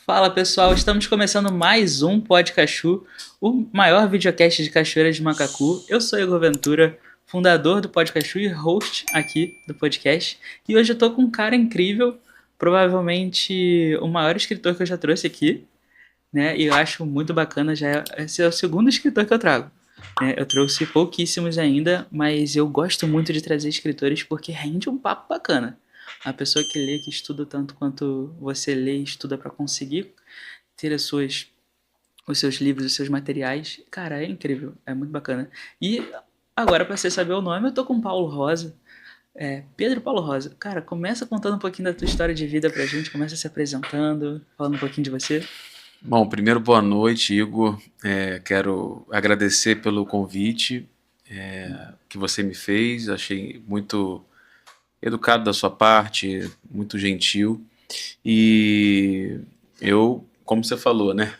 Fala pessoal, estamos começando mais um Podcachu, o maior videocast de Cachoeira de Macacu. Eu sou Igor Ventura, fundador do Podcachu e host aqui do podcast. E hoje eu tô com um cara incrível, provavelmente o maior escritor que eu já trouxe aqui, né? E eu acho muito bacana, esse é o segundo escritor que eu trago. Né? Eu trouxe pouquíssimos ainda, mas eu gosto muito de trazer escritores porque rende um papo bacana. A pessoa que lê, que estuda tanto quanto você lê e estuda para conseguir ter os seus livros, os seus materiais, cara, é incrível, é muito bacana. E agora, para você saber o nome, eu tô com o Paulo Rosa. Pedro Paulo Rosa. Cara, começa contando um pouquinho da tua história de vida pra gente, começa se apresentando, falando um pouquinho de você. Bom, primeiro, boa noite, Igor. Quero agradecer pelo convite que você me fez. Achei muito educado da sua parte, muito gentil. E eu, como você falou, né?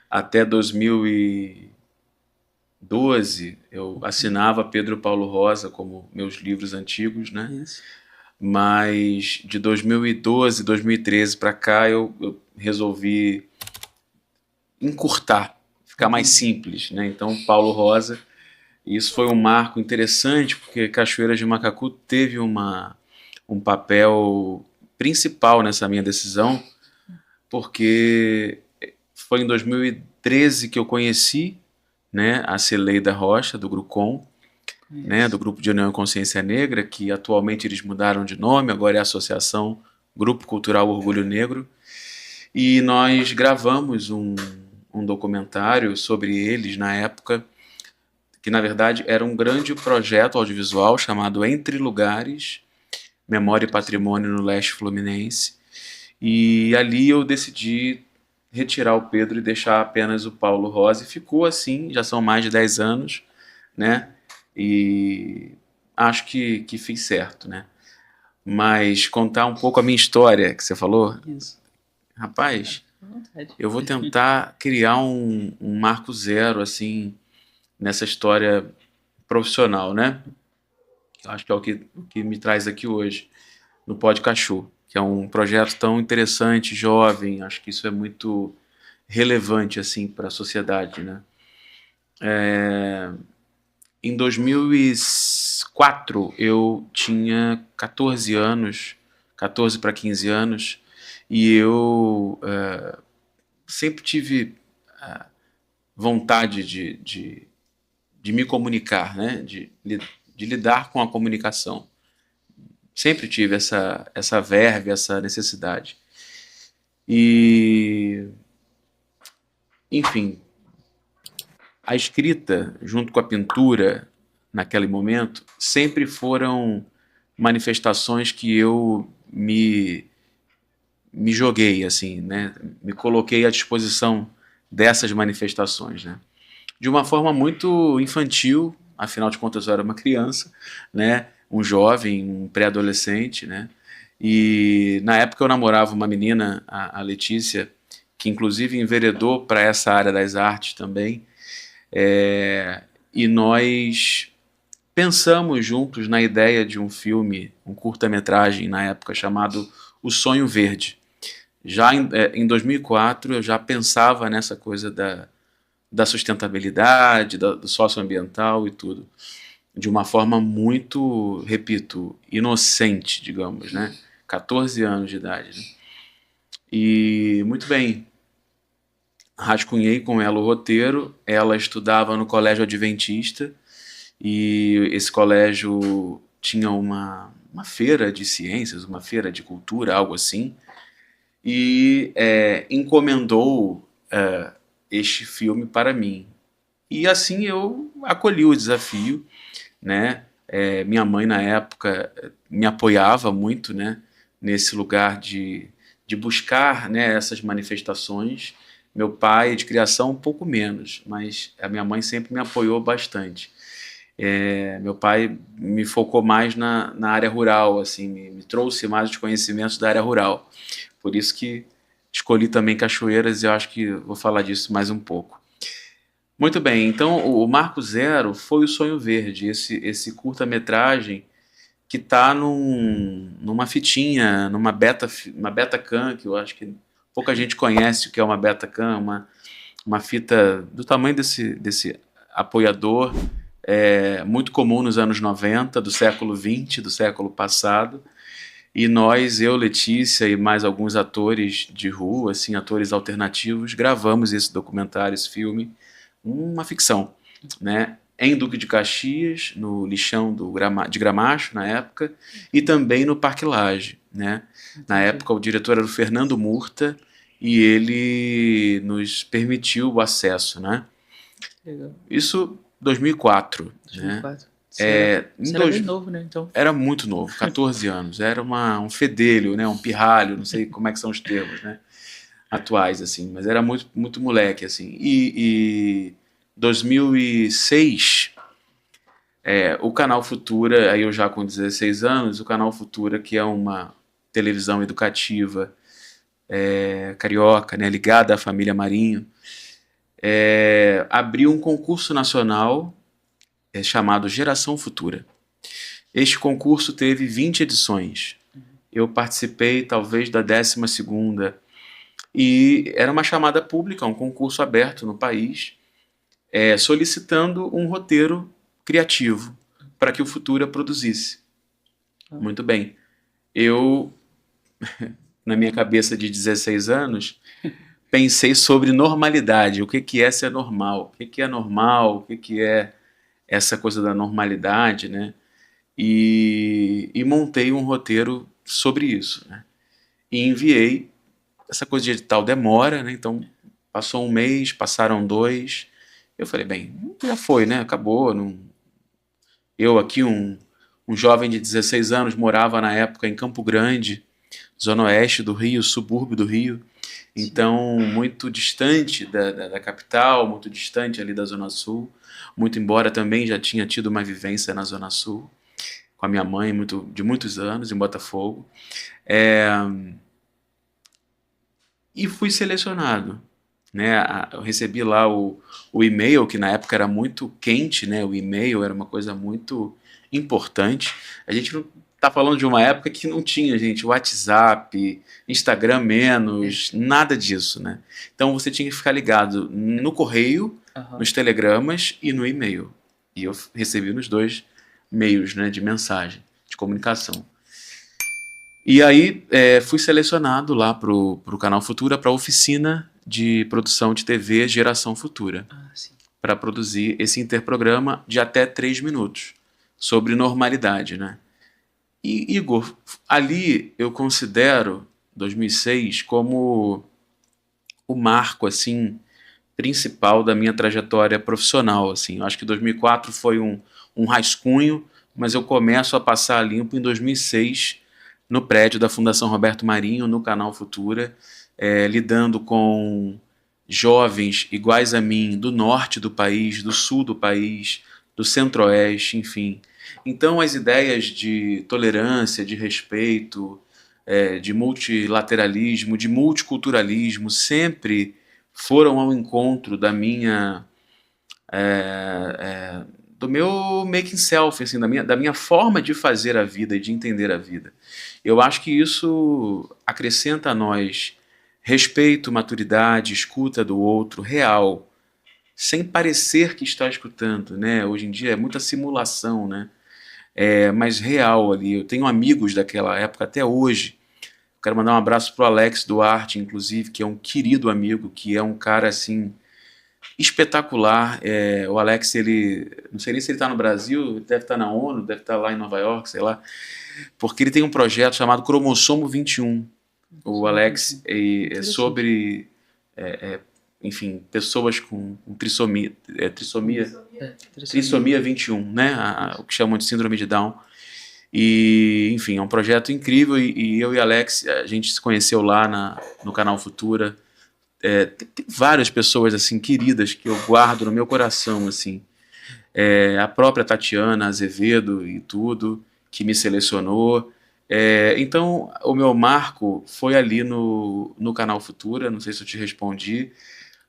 Até 2012 eu assinava Pedro Paulo Rosa como meus livros antigos, né? Isso. Mas de 2012, 2013 para cá eu resolvi encurtar, ficar mais Entendi. simples, né? Então, Paulo Rosa, e isso foi um marco interessante, porque Cachoeiras de Macacu teve um papel principal nessa minha decisão, porque foi em 2013 que eu conheci, né, a Celeida Rocha, do Grucom, né, do Conheço. Grupo de União e Consciência Negra, que atualmente eles mudaram de nome, agora é a Associação Grupo Cultural Orgulho Negro, e nós gravamos um documentário sobre eles na época, que na verdade era um grande projeto audiovisual chamado Entre Lugares, Memória e Patrimônio no Leste Fluminense. E ali eu decidi retirar o Pedro e deixar apenas o Paulo Rosa. E ficou assim, já são mais de 10 anos, né? E acho que fiz certo, né? Mas contar um pouco a minha história que você falou, Isso. Ah, rapaz, fica à vontade. eu vou tentar criar um marco zero, assim, nessa história profissional, né? Eu acho que é o que me traz aqui hoje, no Pod Cachorro, que é um projeto tão interessante, jovem, acho que isso é muito relevante, assim, para a sociedade, né? Em 2004, eu tinha 14 anos, 14 para 15 anos, e eu sempre tive vontade de me comunicar, né? De lidar com a comunicação. Sempre tive essa verve, essa necessidade. E, enfim, a escrita, junto com a pintura, naquele momento, sempre foram manifestações que eu me joguei, assim, né? Me coloquei à disposição dessas manifestações, né? De uma forma muito infantil, afinal de contas eu era uma criança, né? Um jovem, um pré-adolescente, né? E na época eu namorava uma menina, a Letícia, que inclusive enveredou para essa área das artes também, e nós pensamos juntos na ideia de um filme, um curta-metragem na época chamado O Sonho Verde. Já em 2004 eu já pensava nessa coisa da sustentabilidade, do socioambiental e tudo, de uma forma muito, repito, inocente, digamos, né? 14 anos de idade. Né? E muito bem, rascunhei com ela o roteiro. Ela estudava no colégio adventista e esse colégio tinha uma feira de ciências, uma feira de cultura, algo assim, e encomendou este filme para mim. E assim eu acolhi o desafio, né? Minha mãe na época me apoiava muito, né? Nesse lugar de buscar, né? Essas manifestações. Meu pai de criação um pouco menos, mas a minha mãe sempre me apoiou bastante. Meu pai me focou mais na área rural, assim, me trouxe mais os conhecimentos da área rural. Por isso que escolhi também Cachoeiras e eu acho que vou falar disso mais um pouco. Muito bem, então o Marco Zero foi o Sonho Verde, esse curta-metragem que está numa fitinha, uma Betacam, que eu acho que Pouca gente conhece o que é uma Betacam, uma fita do tamanho desse apoiador, muito comum nos anos 90, do século 20, do século passado. E nós, eu, Letícia e mais alguns atores de rua, assim, atores alternativos, gravamos esse documentário, esse filme, uma ficção, né? Em Duque de Caxias, no lixão de Gramacho, na época, e também no Parque Lage, né? Na época, o diretor era o Fernando Murta, e ele nos permitiu o acesso, né? Legal. Isso 2004, 2004. né? Você era bem novo, né? Então, Era muito novo, 14 anos. Era um fedelho, né? Um pirralho, não sei como é que são os termos, né? Atuais, assim. Mas era muito, muito moleque, assim. E 2006, o Canal Futura, aí eu já com 16 anos, o Canal Futura, que é uma televisão educativa carioca, né? Ligada à família Marinho, abriu um concurso nacional chamado Geração Futura. Este concurso teve 20 edições. Eu participei talvez da 12ª, e era uma chamada pública, um concurso aberto no país, solicitando um roteiro criativo para que o Futura produzisse. Muito bem. Eu, na minha cabeça de 16 anos, pensei sobre normalidade. O que é ser normal? O que é normal? O que é essa coisa da normalidade, né? E montei um roteiro sobre isso, né? E enviei. Essa coisa de edital demora, né? Então passou um mês, passaram 2. Eu falei, bem, já foi, né? Acabou. Não... Eu aqui, um jovem de 16 anos, morava na época em Campo Grande, zona oeste do Rio, subúrbio do Rio. Então, muito distante da capital, muito distante ali da Zona Sul. Muito embora também já tinha tido uma vivência na Zona Sul, com a minha mãe de muitos anos, em Botafogo. E fui selecionado, né? Eu recebi lá o e-mail, que na época era muito quente, né? O e-mail era uma coisa muito importante. A gente não está falando de uma época que não tinha, gente, WhatsApp, Instagram menos, nada disso, né? Então você tinha que ficar ligado no correio, nos telegramas e no e-mail. E eu recebi nos 2 meios, né, de mensagem, de comunicação. E aí fui selecionado lá para o Canal Futura, para a oficina de produção de TV Geração Futura, para produzir esse interprograma de até 3 minutos, sobre normalidade, né? E, Igor, ali eu considero 2006 como o marco, assim, principal da minha trajetória profissional, assim. Eu acho que 2004 foi um rascunho, mas eu começo a passar limpo em 2006, no prédio da Fundação Roberto Marinho, no Canal Futura, lidando com jovens iguais a mim, do norte do país, do sul do país, do centro-oeste, enfim. Então as ideias de tolerância, de respeito, de multilateralismo, de multiculturalismo, sempre foram ao encontro do meu making self, assim, da minha forma de fazer a vida e de entender a vida. Eu acho que isso acrescenta a nós respeito, maturidade, escuta do outro, real, sem parecer que está escutando, né? Hoje em dia é muita simulação, né? Mas real ali. Eu tenho amigos daquela época até hoje. Quero mandar um abraço pro Alex Duarte, inclusive, que é um querido amigo, que é um cara, assim, espetacular. O Alex, ele, não sei nem se ele está no Brasil, ele deve estar na ONU, deve estar lá em Nova York, sei lá, porque ele tem um projeto chamado Cromossomo 21. O Alex é sobre, enfim, pessoas com trissomia, trissomia 21, né? O que chamam de síndrome de Down. E, enfim, é um projeto incrível, e eu e Alex, a gente se conheceu lá no Canal Futura. Tem várias pessoas assim queridas que eu guardo no meu coração, assim. A própria Tatiana Azevedo e tudo, que me selecionou. Então o meu marco foi ali no Canal Futura, não sei se eu te respondi,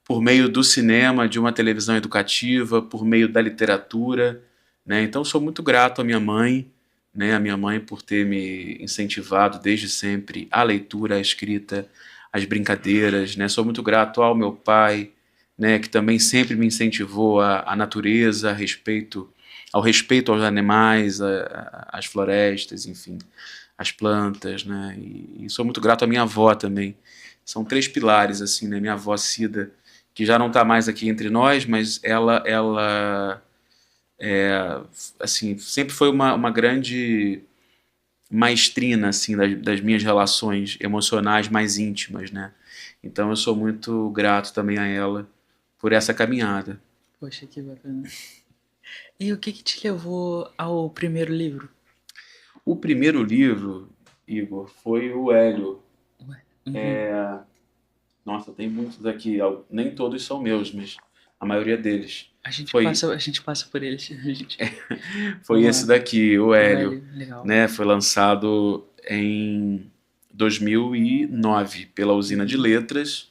por meio do cinema, de uma televisão educativa, por meio da literatura, né? Então sou muito grato à minha mãe, né? A minha mãe por ter me incentivado desde sempre à leitura, à escrita, as brincadeiras, né? Sou muito grato ao meu pai, né, que também sempre me incentivou à natureza, ao respeito aos animais, às florestas, enfim, às plantas, né? E sou muito grato à minha avó também. São três pilares, assim, né? Minha avó Cida, que já não está mais aqui entre nós, mas ela assim, sempre foi uma grande maestrina, assim, das minhas relações emocionais mais íntimas, né? Então eu sou muito grato também a ela por essa caminhada. Poxa, que bacana. E o que te levou ao primeiro livro? O primeiro livro, Igor, foi o Hélio. Ué, uhum. Nossa, tem muitos aqui, nem todos são meus, mas a maioria deles. Foi, A gente passa por eles. foi Vamos esse lá. daqui, o O Hélio, Hélio, legal. né? Foi lançado em 2009 pela Usina de Uhum. Letras.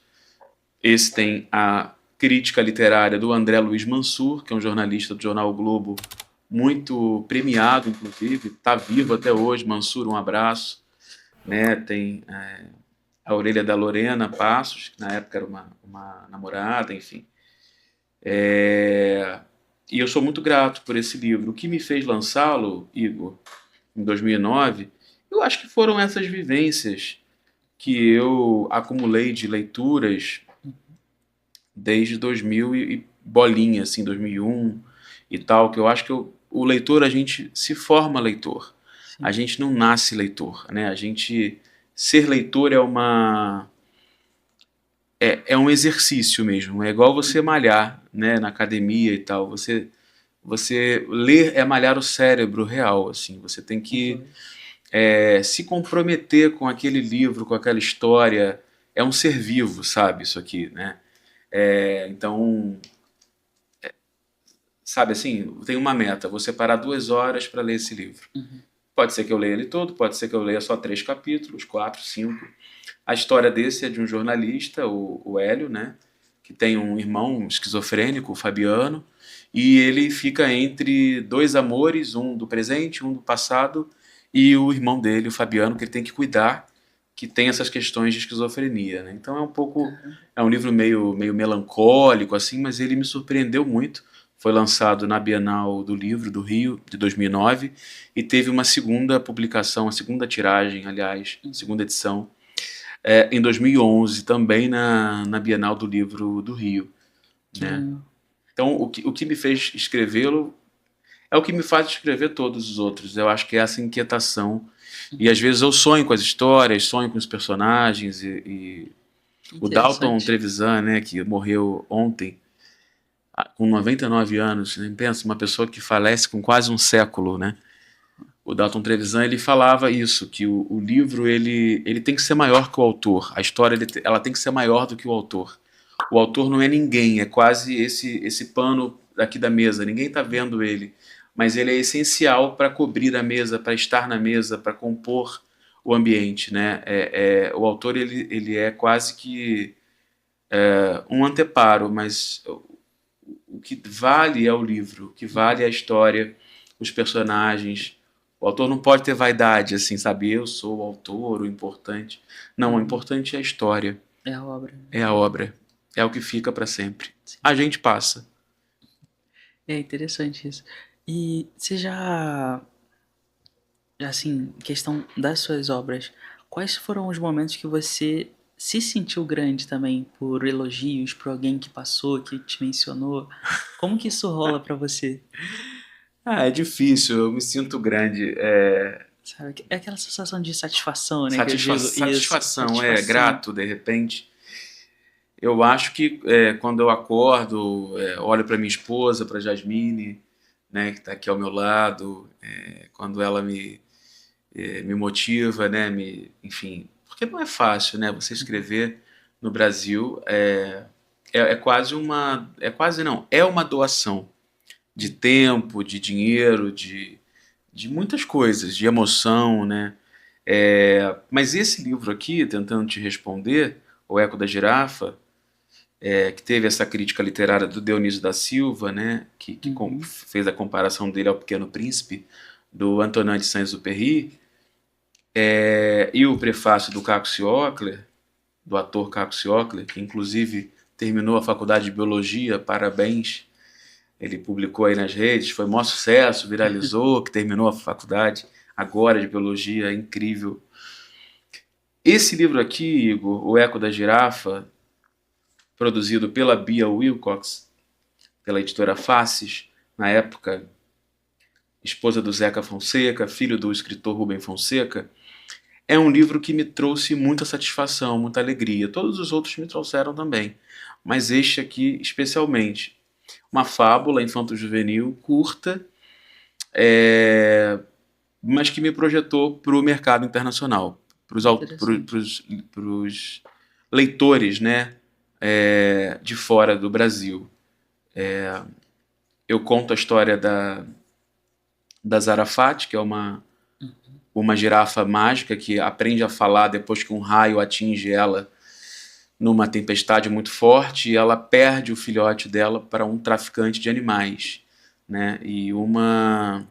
Esse tem a crítica literária do André Luiz Mansur, que é um jornalista do jornal o Globo, muito premiado, inclusive, está vivo até hoje. Mansur, um abraço. Né? Tem a orelha da Lorena Passos, que na época era uma namorada, enfim. E eu sou muito grato por esse livro. O que me fez lançá-lo, Igor, em 2009, eu acho que foram essas vivências que eu acumulei de leituras desde 2000 e bolinha, assim, 2001 e tal, que eu acho que o leitor, a gente se forma leitor. A Sim. gente não nasce leitor, né? A gente ser leitor é um exercício mesmo. É igual você malhar, né, na academia e tal. Você ler é malhar o cérebro real, assim. Você tem que Concordo. se comprometer com aquele livro, com aquela história. É um ser vivo, sabe, isso aqui, né? Então, sabe assim, tem uma meta, vou separar 2 horas para ler esse livro. Uhum. Pode ser que eu leia ele todo, pode ser que eu leia só 3 capítulos, 4, 5. A história desse é de um jornalista, o Hélio, né? Que tem um irmão esquizofrênico, o Fabiano, e ele fica entre dois amores, um do presente, um do passado, e o irmão dele, o Fabiano, que ele tem que cuidar, que tem essas questões de esquizofrenia, né? Então Caramba. é um livro meio melancólico, assim, mas ele me surpreendeu muito. Foi lançado na Bienal do Livro do Rio, de 2009, e teve uma segunda publicação, a segunda tiragem, aliás, segunda edição, em 2011, também na Bienal do Livro do Rio, Que né? legal. Então, o que me fez escrevê-lo é o que me faz escrever todos os outros. Eu acho que é essa inquietação. E às vezes eu sonho com as histórias, sonho com os personagens. E o Dalton Interessante. Trevisan, né, que morreu ontem, com 99 anos, né? Pensa, uma pessoa que falece com quase um século, né? O Dalton Trevisan, ele falava isso, que o livro ele tem que ser maior que o autor. A história ela tem que ser maior do que o autor. O autor não é ninguém, é quase esse pano aqui da mesa. Ninguém está vendo ele, mas ele é essencial para cobrir a mesa, para estar na mesa, para compor o ambiente, né? O autor ele é quase que um anteparo, mas o que vale é o livro, o que vale é a história, os personagens. O autor não pode ter vaidade, assim, sabe? Eu sou o autor, o importante. Não, o Uhum. importante é a história, É a obra. é a obra, é o que fica para sempre. Sim. A gente passa. É interessante isso. E você assim, questão das suas obras, quais foram os momentos que você se sentiu grande também por elogios, por alguém que passou, que te mencionou? Como que isso rola pra você? É difícil, eu me sinto grande. Sabe? É aquela sensação de satisfação, né, que eu digo. Isso, Satisfação, satisfação. grato, de repente. Eu acho que quando eu acordo, olho para minha esposa, para Jasmine, né, que está aqui ao meu lado, quando ela me motiva, né, enfim, porque não é fácil, né, você Uhum. escrever no Brasil é quase quase não, é uma doação de tempo, de dinheiro, de muitas coisas, de emoção, né? Mas esse livro aqui, tentando te responder, O Eco da Girafa, que teve essa crítica literária do Dionísio da Silva, né, que Uhum. fez a comparação dele ao Pequeno Príncipe, do Antonin de Saint-Exupéry, e o prefácio do Caco Ciocler, do ator Caco Ciocler, que inclusive terminou a faculdade de biologia, parabéns. Ele publicou aí nas redes, foi um maior sucesso, viralizou, que terminou a faculdade agora de biologia, incrível. Esse livro aqui, Igor, O Eco da Girafa, produzido pela Bia Wilcox, pela editora Faces, na época esposa do Zeca Fonseca, filho do escritor Rubem Fonseca, é um livro que me trouxe muita satisfação, muita alegria. Todos os outros me trouxeram também, mas este aqui especialmente. Uma fábula infanto-juvenil, curta, mas que me projetou para o mercado internacional, para os leitores, né, de fora do Brasil. Eu conto a história da Zarafat, que é uma girafa mágica que aprende a falar depois que um raio atinge ela numa tempestade muito forte, e ela perde o filhote dela para um traficante de animais, né? E uma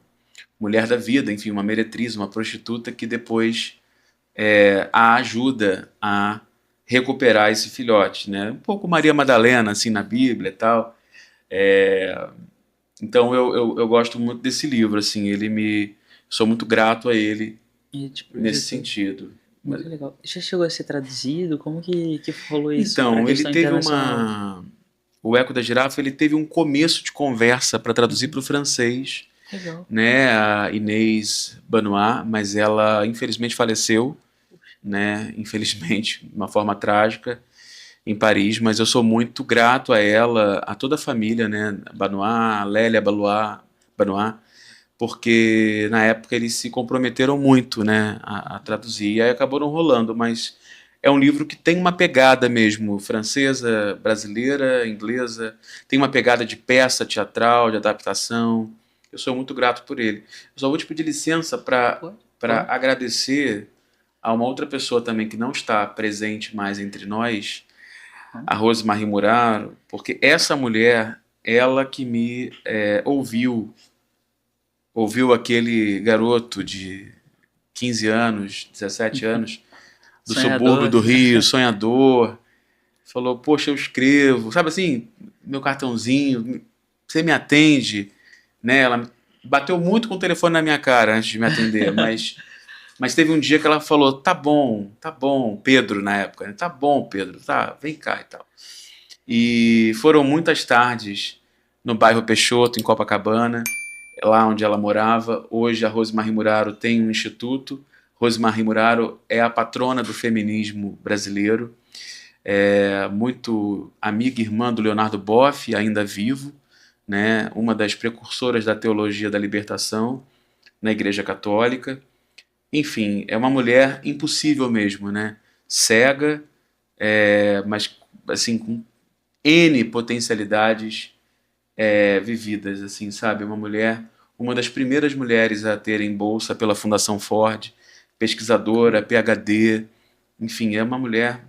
mulher da vida, enfim, uma meretriz, uma prostituta, que depois a ajuda a recuperar esse filhote, né? Um pouco Maria Madalena, assim, na Bíblia e tal. Então eu gosto muito desse livro, assim, sou muito grato a ele nesse sentido. Muito legal. Já chegou a ser traduzido? Como que rolou isso para a Então, ele questão teve internacional? O Eco da Girafa, ele teve um começo de conversa para traduzir para o francês, Legal. né? A Inês Benoit, mas ela infelizmente faleceu, né? Infelizmente, de uma forma trágica, em Paris. Mas eu sou muito grato a ela, a toda a família, né? Benoit, a Lélia Benoit, porque na época eles se comprometeram muito, né, a traduzir, e aí acabou não rolando, mas é um livro que tem uma pegada mesmo, francesa, brasileira, inglesa, tem uma pegada de peça teatral, de adaptação. Eu sou muito grato por ele. Eu só vou te pedir licença para agradecer a uma outra pessoa também que não está presente mais entre nós, a Rosemarie Muraro, porque essa mulher, ela que me ouviu aquele garoto de 15 anos, 17 anos, do subúrbio do Rio, sonhador, falou, poxa, eu escrevo, sabe assim, meu cartãozinho, você me atende, né? Ela bateu muito com o telefone na minha cara antes de me atender, mas teve um dia que ela falou, tá bom, Pedro na época, né? Tá bom, Pedro, tá, vem cá e tal. E foram muitas tardes no bairro Peixoto, em Copacabana, lá onde ela morava. Hoje a Rosemarie Muraro tem um instituto. Rosemarie Muraro é a patrona do feminismo brasileiro, muito amiga e irmã do Leonardo Boff, ainda vivo, né? Uma das precursoras da teologia da libertação na Igreja Católica. Enfim, é uma mulher impossível mesmo, né? Cega, mas assim, com N potencialidades vividas, assim, sabe? Uma das primeiras mulheres a terem bolsa pela Fundação Ford, pesquisadora, PhD, enfim, é uma mulher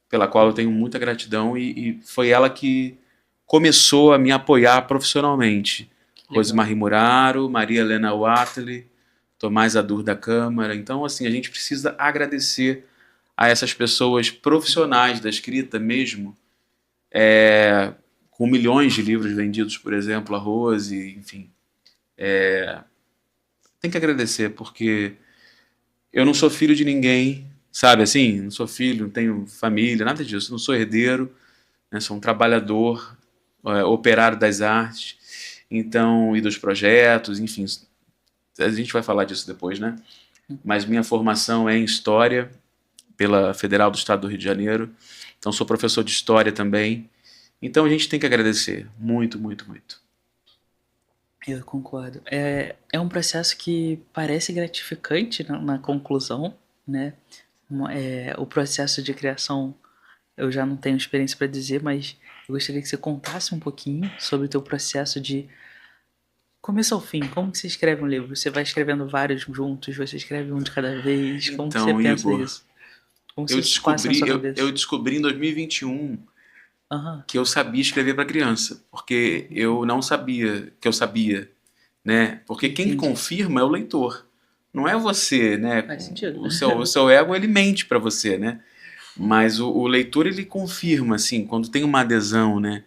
pela qual eu tenho muita gratidão, e foi ela que começou a me apoiar profissionalmente. Rosemarie Muraro, Maria Helena Watley, Tomás Adur da Câmara. Então, assim, a gente precisa agradecer a essas pessoas profissionais da escrita mesmo, com milhões de livros vendidos, por exemplo, a Rose, enfim. Tem que agradecer, porque eu não sou filho de ninguém, sabe assim? Não sou filho, não tenho família, nada disso. Não sou herdeiro, né? Sou um trabalhador, operário das artes, então, e dos projetos, enfim. A gente vai falar disso depois, né? Mas minha formação é em História, pela Federal do Estado do Rio de Janeiro. Então, sou professor de História também. Então, a gente tem que agradecer muito, muito, muito. Eu concordo. É um processo que parece gratificante na conclusão, né? O processo de criação, eu já não tenho experiência para dizer, mas eu gostaria que você contasse um pouquinho sobre o teu processo de começo ao fim. Como que você escreve um livro? Você vai escrevendo vários juntos? Você escreve um de cada vez? Como que você pensa Igor, isso? Como que isso passa na sua cabeça? eu descobri em 2021 que eu sabia escrever para criança, porque eu não sabia que eu sabia, né? Porque quem confirma é o leitor. não é você, né? Faz sentido. O seu ego, ele mente para você, né? Mas o leitor, ele confirma, assim, quando tem uma adesão, né?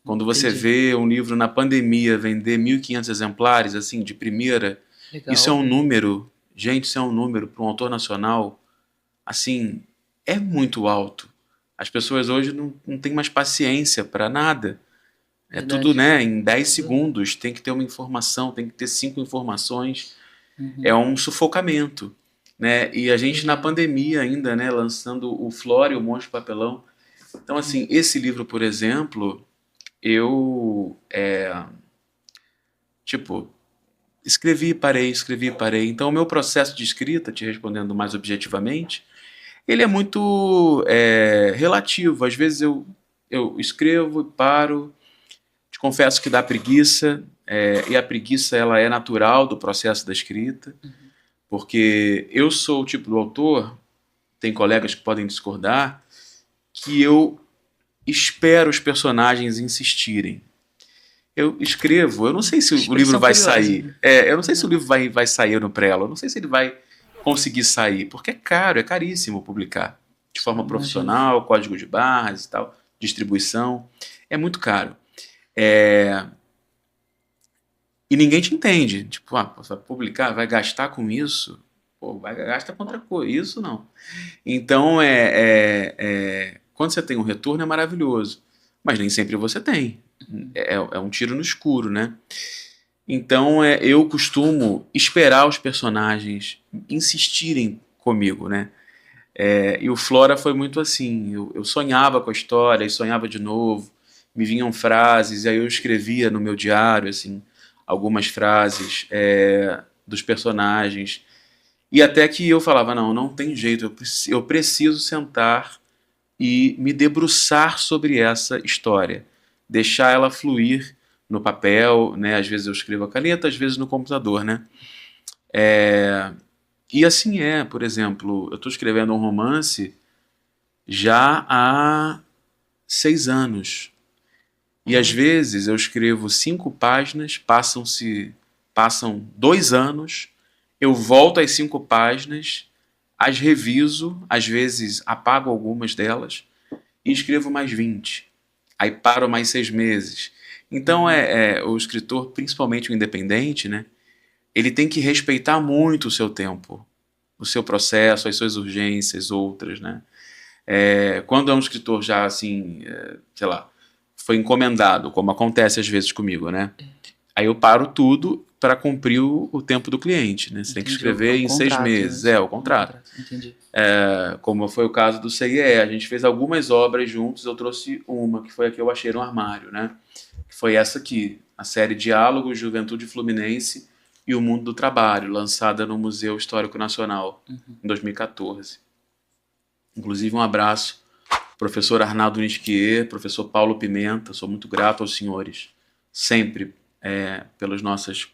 Quando você Entendi. vê um livro na pandemia vender 1.500 exemplares, assim, de primeira, isso é Legal. um número, gente, isso é um número para um autor nacional, assim, é muito alto. As pessoas hoje não têm mais paciência para nada. É tudo, Verdade. né, em 10 segundos, tem que ter uma informação, tem que ter 5 informações. É Uhum. um sufocamento, né? E a gente na Entendi. pandemia ainda, né, lançando o Flora e o Monstro de Papelão. Então, assim, esse livro, por exemplo, eu, tipo, escrevi e parei. Então, o meu processo de escrita, te respondendo mais objetivamente, ele é muito relativo. Às vezes eu escrevo e paro. Te confesso que dá preguiça, e a preguiça ela é natural do processo da escrita, Uhum. porque eu sou o tipo do autor, tem colegas que podem discordar, que eu espero os personagens insistirem. Eu escrevo, eu não sei se o livro Expressão vai curiosa. sair. Eu não sei se o Uhum. livro vai sair no prelo, eu não sei se ele vai conseguir sair, porque é caro, é caríssimo publicar. De Sim, forma imagino. profissional, código de barras e tal, distribuição. É muito caro. É, e ninguém te entende. Tipo, você vai publicar, vai gastar com isso? Pô, vai gastar com outra coisa. Isso não. Então, quando você tem um retorno, é maravilhoso. Mas nem sempre você tem. É um tiro no escuro, né? Então, eu costumo esperar os personagens insistirem comigo, né? E o Flora foi muito assim. Eu sonhava com a história, e sonhava de novo. Me vinham frases, e aí eu escrevia no meu diário, assim, algumas frases dos personagens. E até que eu falava, não tem jeito, eu preciso sentar e me debruçar sobre essa história, deixar ela fluir no papel, né? Às vezes eu escrevo a caneta, às vezes no computador, né? E assim por exemplo, eu estou escrevendo um romance já há 6 anos. E às Olha. vezes eu escrevo 5 páginas, passam 2 anos, eu volto às 5 páginas, as reviso, às vezes apago algumas delas e escrevo mais 20. Aí paro mais 6 meses. Então Uhum. o escritor, principalmente o independente, né? Ele tem que respeitar muito o seu tempo, o seu processo, as suas urgências, outras, né? Quando é um escritor já assim, sei lá, foi encomendado, como acontece às vezes comigo, né? Aí eu paro tudo para cumprir o tempo do cliente, né? Você tem que Entendi. É escrever um em seis contrato, né? meses, é o É um contrato. contrato. Entendi. Como foi o caso do CIE, a gente fez algumas obras juntos, eu trouxe uma, que foi a que eu achei no armário, né? Que foi essa aqui, a série Diálogos, Juventude Fluminense e o Mundo do Trabalho, lançada no Museu Histórico Nacional, Uhum. em 2014. Inclusive, um abraço, professor Arnaldo Nisquier, professor Paulo Pimenta, sou muito grato aos senhores, sempre, pelos nossos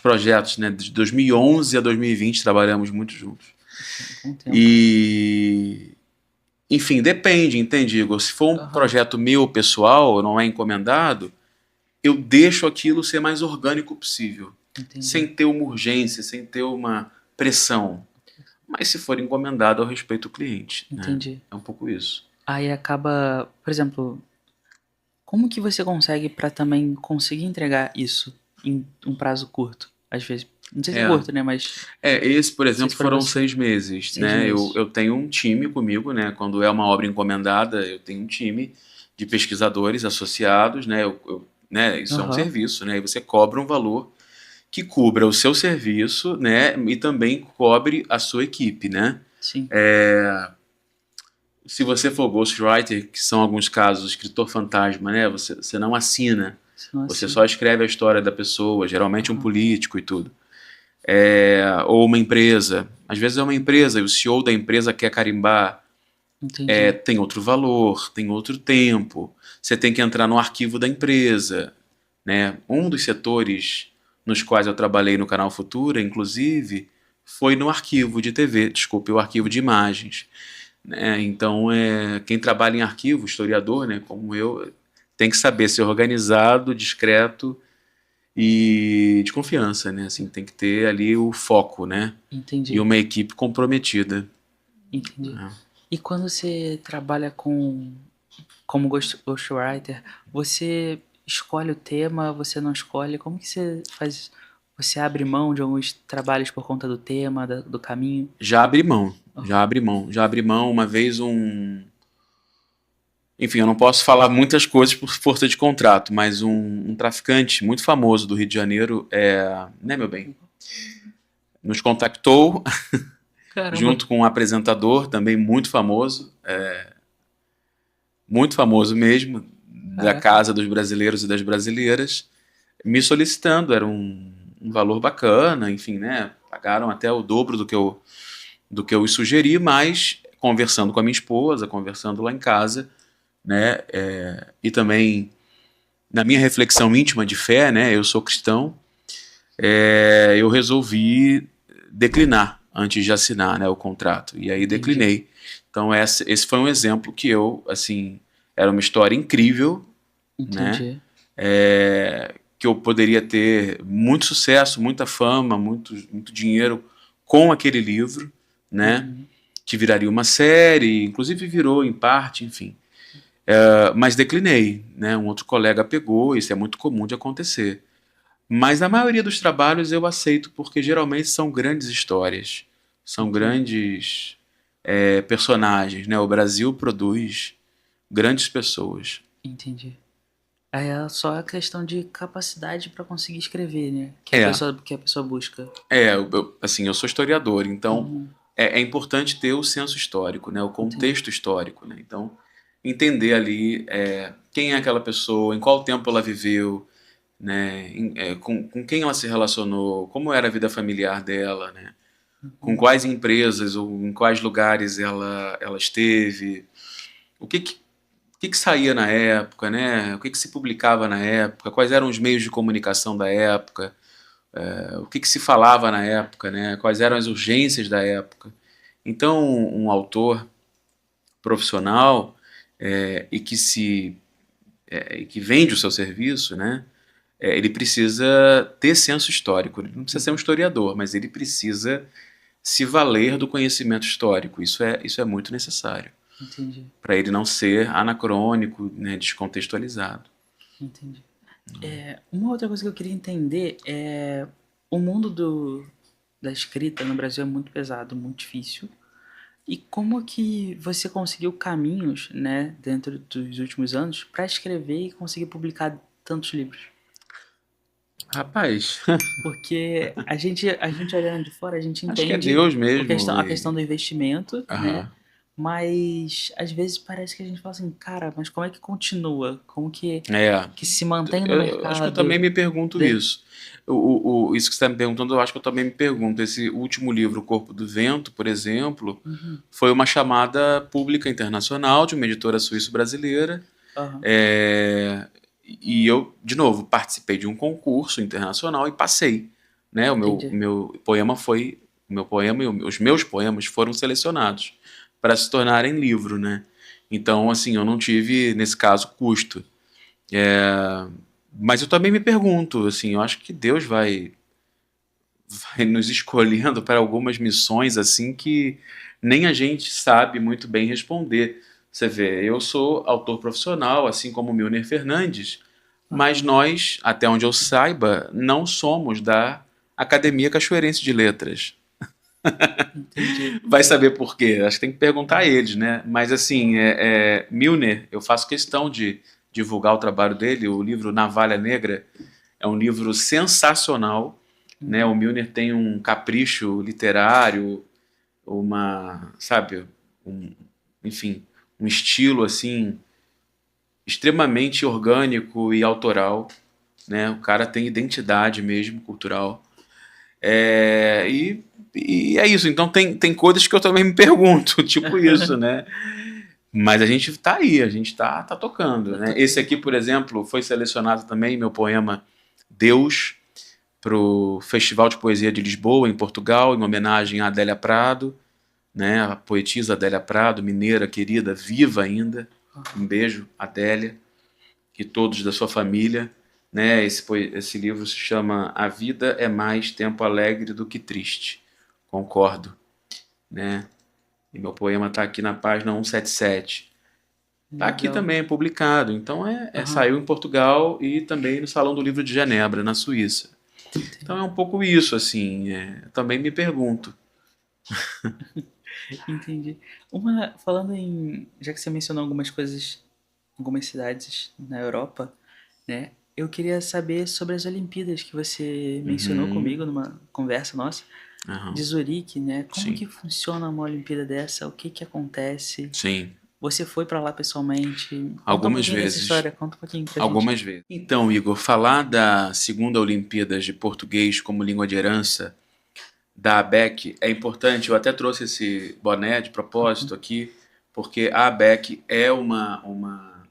projetos, né? De 2011 a 2020 trabalhamos muito juntos. Bom tempo. E, enfim, depende, entende, Igor? Se for um Aham. projeto meu pessoal, não é encomendado, eu deixo aquilo ser mais orgânico possível, sem Entendi. ter uma urgência, sem ter uma pressão. Mas se for encomendado, eu respeito o cliente, né? Entendi. É um pouco isso. Aí acaba, por exemplo, como que você consegue para também conseguir entregar isso em um prazo curto? Às vezes, não sei se é É, curto, né? Mas esse, por não sei exemplo, se para foram você, 6 meses, 6 né? Eu, meses. eu tenho um time comigo, né? Quando é uma obra encomendada, eu tenho um time de pesquisadores associados, né? Né? Isso é um Aham. serviço, né? E você cobra um valor que cubra o seu serviço, né? E também cobre a sua equipe, né? Sim. Se você for ghostwriter, que são alguns casos, escritor fantasma, né? Você não assina, Senão você assim. só escreve a história da pessoa, geralmente um Aham. político e tudo. Ou uma empresa. Às vezes é uma empresa e o CEO da empresa quer carimbar. Entendi. Tem outro valor, tem outro tempo. Você tem que entrar no arquivo da empresa, né? Um dos setores nos quais eu trabalhei no Canal Futura, inclusive, foi no arquivo de TV, desculpe, o arquivo de imagens, né? Então, quem trabalha em arquivo, historiador, né, como eu, tem que saber ser organizado, discreto e de confiança, né? Assim, tem que ter ali o foco, né? Entendi, E uma equipe comprometida. entendi. Né? E quando você trabalha como ghostwriter, você escolhe o tema, você não escolhe? Como que você faz? Você abre mão de alguns trabalhos por conta do tema, do caminho? Já abri mão, Oh, já abri mão. Já abri mão uma vez Enfim, eu não posso falar muitas coisas por força de contrato, mas um traficante muito famoso do Rio de Janeiro, né, meu bem, nos contactou caramba, junto com um apresentador também muito famoso mesmo, da caraca, Casa dos Brasileiros e das Brasileiras, me solicitando. Era um valor bacana, enfim, né? Pagaram até o dobro do que eu sugeri, mas conversando com a minha esposa, conversando lá em casa, né? E também na minha reflexão íntima de fé, né? Eu sou cristão, eu resolvi declinar antes de assinar, né, o contrato. E aí entendi, declinei. Então esse foi um exemplo que assim, era uma história incrível, né? entendi. Que eu poderia ter muito sucesso, muita fama, muito dinheiro com aquele livro, né? Uhum. Que viraria uma série, inclusive virou em parte, enfim. Mas declinei, né? Um outro colega pegou, isso é muito comum de acontecer. Mas a maioria dos trabalhos eu aceito porque geralmente são grandes histórias, são Entendi, grandes personagens, né? O Brasil produz grandes pessoas. entendi. Aí é só a questão de capacidade para conseguir escrever, né? É, Que a pessoa busca. assim, eu sou historiador, então Uhum, é importante ter o senso histórico, né? O entendi, contexto histórico, né? Então, entender ali quem é aquela pessoa, em qual tempo ela viveu, né? Com quem ela se relacionou, como era a vida familiar dela, né? Com uhum, quais empresas ou em quais lugares ela esteve, o que saía na época, né? O que se publicava na época, quais eram os meios de comunicação da época, o que se falava na época, né? Quais eram as urgências da época. Então, um autor profissional e que vende o seu serviço, né? Ele precisa ter senso histórico. Ele não precisa ser um historiador, mas ele precisa se valer do conhecimento histórico. Isso é muito necessário entendi, para ele não ser anacrônico, né, descontextualizado. entendi. Uma outra coisa que eu queria entender é o mundo da escrita no Brasil é muito pesado, muito difícil. E como que você conseguiu caminhos, né, dentro dos últimos anos para escrever e conseguir publicar tantos livros? Rapaz, Porque a gente olhando de fora, a gente acho que é entende Deus mesmo. a questão do investimento, né? Aham. Mas às vezes parece que a gente fala assim, cara, mas como é que continua? Como É, que se mantém no eu acho que eu também mercado? me pergunto De... isso. Isso que você está me perguntando, eu acho que eu também me pergunto. Esse último livro, O Corpo do Vento, por exemplo, Uhum, foi uma chamada pública internacional de uma editora suíço-brasileira. aham, É, e eu, de novo, participei de um concurso internacional e passei. Né? O entendi. meu poema foi. O meu poema e os meus poemas foram selecionados para se tornarem livro. Né? Então, assim, eu não tive, nesse caso, custo. Mas eu também me pergunto, assim, eu acho que Deus vai nos escolhendo para algumas missões assim que nem a gente sabe muito bem responder. Você vê, eu sou autor profissional, assim como o Milner Fernandes, mas Aham, nós, até onde eu saiba, não somos da Academia Cachoeirense de Letras. entendi. Vai saber por quê? Acho que tem que perguntar a Aham, eles, né? Mas assim, Milner, eu faço questão de divulgar o trabalho dele. O livro Navalha Negra é um livro sensacional, né? O uhum, Milner tem um capricho literário, sabe, um, enfim, um estilo assim extremamente orgânico e autoral, né? O cara tem identidade mesmo cultural. E é isso. Então tem coisas que eu também me pergunto, tipo isso, né? Mas a gente tá aí, a gente tá tocando, tá né? Esse tocando. aqui, por exemplo, foi selecionado também, meu poema Deus, para o Festival de Poesia de Lisboa, em Portugal, em homenagem a Adélia Prado, né? A poetisa Adélia Prado, mineira querida, viva ainda. Um Aham, beijo, Adélia, e todos da sua família. né? Esse livro se chama A Vida é Mais Tempo Alegre do que Triste. Concordo, né? E meu poema está aqui na página 177. Está aqui Legal. também, publicado. Então Aham, saiu em Portugal e também no Salão do Livro de Genebra, na Suíça. Então é entendi. um pouco isso, assim. Também me pergunto. Entendi. Falando em, já que você mencionou algumas coisas, algumas cidades na Europa, né? Eu queria saber sobre as Olimpíadas que você mencionou Uhum, comigo numa conversa nossa, de aham, Zurique, né? Como sim, que funciona uma Olimpíada dessa? O que que acontece? sim. Você foi pra lá pessoalmente? Conta um Algumas pouquinho dessa vezes. história, conta um pouquinho pra gente. Algumas vezes. Então, Igor, falar da segunda Olimpíadas de Português como língua de herança da ABEC é importante. Eu até trouxe esse boné de propósito aqui, porque a ABEC é uma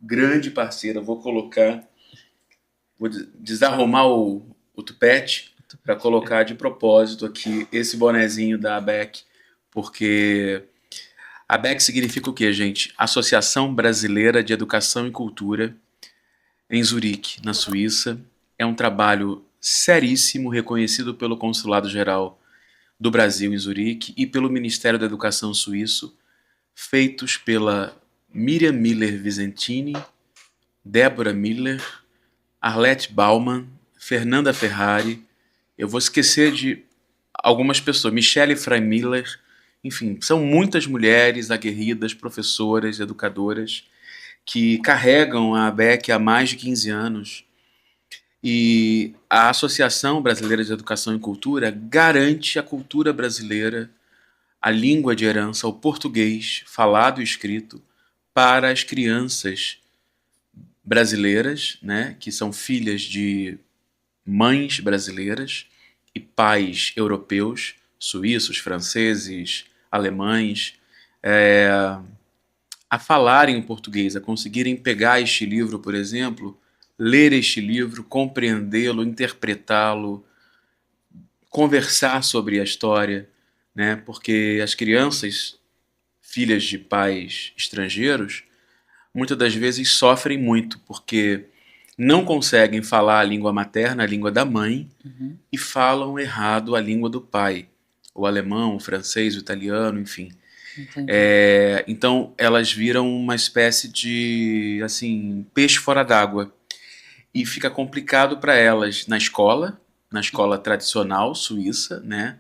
grande parceira. Eu vou colocar, vou desarrumar o tupete para colocar de propósito aqui esse bonezinho da ABEC, porque ABEC significa o quê, gente? Associação Brasileira de Educação e Cultura, em Zurique, na Suíça. É um trabalho seríssimo, reconhecido pelo Consulado-Geral do Brasil em Zurique e pelo Ministério da Educação suíço, feitos pela Miriam Miller Visentini, Débora Miller, Arlette Baumann, Fernanda Ferrari. Eu vou esquecer de algumas pessoas, Michelle Freimiller. Enfim, são muitas mulheres aguerridas, professoras, educadoras, que carregam a ABEC há mais de 15 anos. E a Associação Brasileira de Educação e Cultura garante a cultura brasileira, a língua de herança, o português falado e escrito para as crianças brasileiras, né, que são filhas de mães brasileiras e pais europeus, suíços, franceses, alemães, a falarem o português, a conseguirem pegar este livro, por exemplo, ler este livro, compreendê-lo, interpretá-lo, conversar sobre a história, né? Porque as crianças, filhas de pais estrangeiros, muitas das vezes sofrem muito porque não conseguem falar a língua materna, a língua da mãe, Uhum, e falam errado a língua do pai, o alemão, o francês, o italiano, enfim. entendi. Então elas viram uma espécie de assim peixe fora d'água e fica complicado para elas na escola tradicional suíça, né?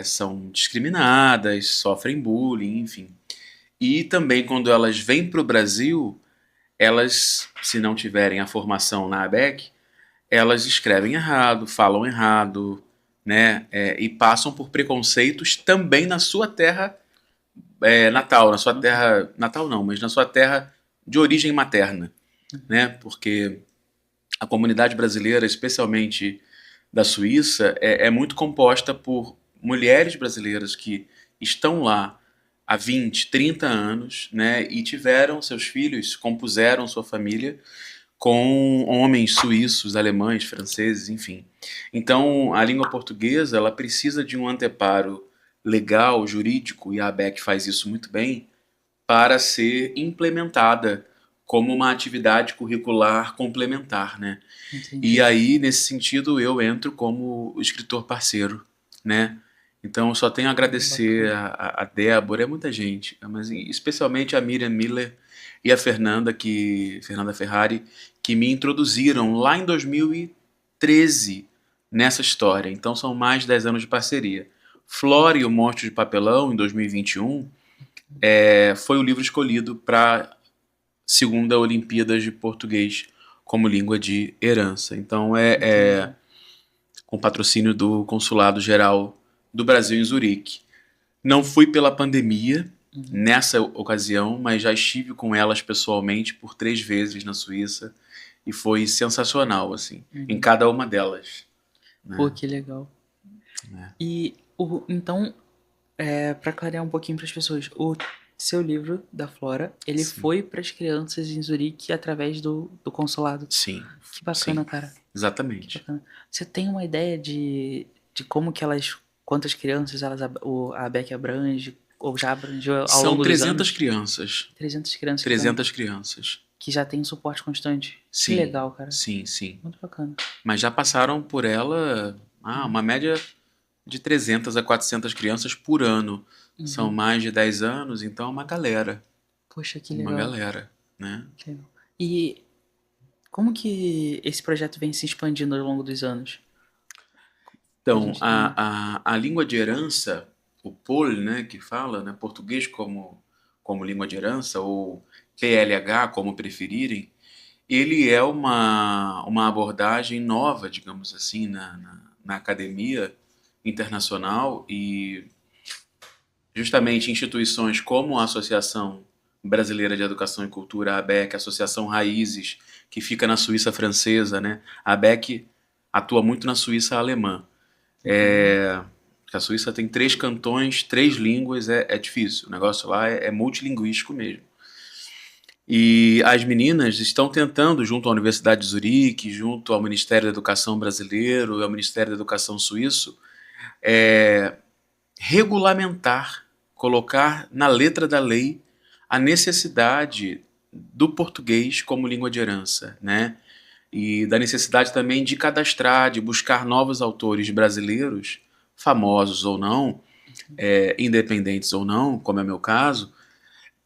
São discriminadas, sofrem bullying, enfim. E também quando elas vêm para o Brasil, elas, se não tiverem a formação na ABEC, elas escrevem errado, falam errado, né? E passam por preconceitos também na sua terra natal, na sua terra natal não, mas na sua terra de origem materna, né? Porque a comunidade brasileira, especialmente da Suíça, é muito composta por mulheres brasileiras que estão lá há 20, 30 anos, né, e tiveram seus filhos, compuseram sua família com homens suíços, alemães, franceses, enfim. Então, a língua portuguesa, ela precisa de um anteparo legal, jurídico, e a ABEC faz isso muito bem, para ser implementada como uma atividade curricular complementar, né? E Entendi. aí, nesse sentido, eu entro como o escritor parceiro, né? Então, eu só tenho a agradecer Bacana. a Débora, é muita gente, mas especialmente a Miriam Miller e a Fernanda Ferrari, que me introduziram lá em 2013 nessa história. Então, são mais de 10 anos de parceria. Flora e o Monstro de Papelão, em 2021, foi o livro escolhido para segunda Olimpíadas de Português como língua de herança. Então é Entendi. com patrocínio do Consulado Geral do Brasil em Zurique. Não fui pela pandemia Uhum, nessa ocasião, mas já estive com elas pessoalmente por 3 vezes na Suíça e foi sensacional, assim, em uhum. cada uma delas, Pô, né? que legal. E então, para clarear um pouquinho para as pessoas, o seu livro da Flora, ele Sim, foi para as crianças em Zurique através do consulado. sim, Que sim, bacana, cara. Que exatamente. bacana. Você tem uma ideia de como que elas, quantas crianças a ABEC abrange, ou já abrangeu ao São longo dos 300 anos? crianças, 300 crianças por ano. 300 crianças. que já tem suporte constante. Sim, Que legal, cara. sim, sim. Muito bacana. Mas já passaram por ela uma média de 300 a 400 crianças por ano. São mais de 10 anos, então é uma galera. Poxa, que Uma legal. galera, né? Que legal. E como que esse projeto vem se expandindo ao longo dos anos? Então, gente tem- a língua de herança, o POL, né, que fala, né, português como língua de herança, ou PLH, como preferirem, ele é uma abordagem nova, digamos assim, na academia internacional e justamente instituições como a Associação Brasileira de Educação e Cultura, a ABEC, a Associação Raízes, que fica na Suíça francesa, né? A ABEC atua muito na Suíça alemã. A Suíça tem 3 cantões, 3 línguas, é difícil. O negócio lá é multilinguístico mesmo. E as meninas estão tentando, junto à Universidade de Zurique, junto ao Ministério da Educação brasileiro e ao Ministério da Educação suíço, regulamentar, colocar na letra da lei a necessidade do português como língua de herança, né? E da necessidade também de cadastrar, de buscar novos autores brasileiros, famosos ou não, independentes ou não, como é o meu caso,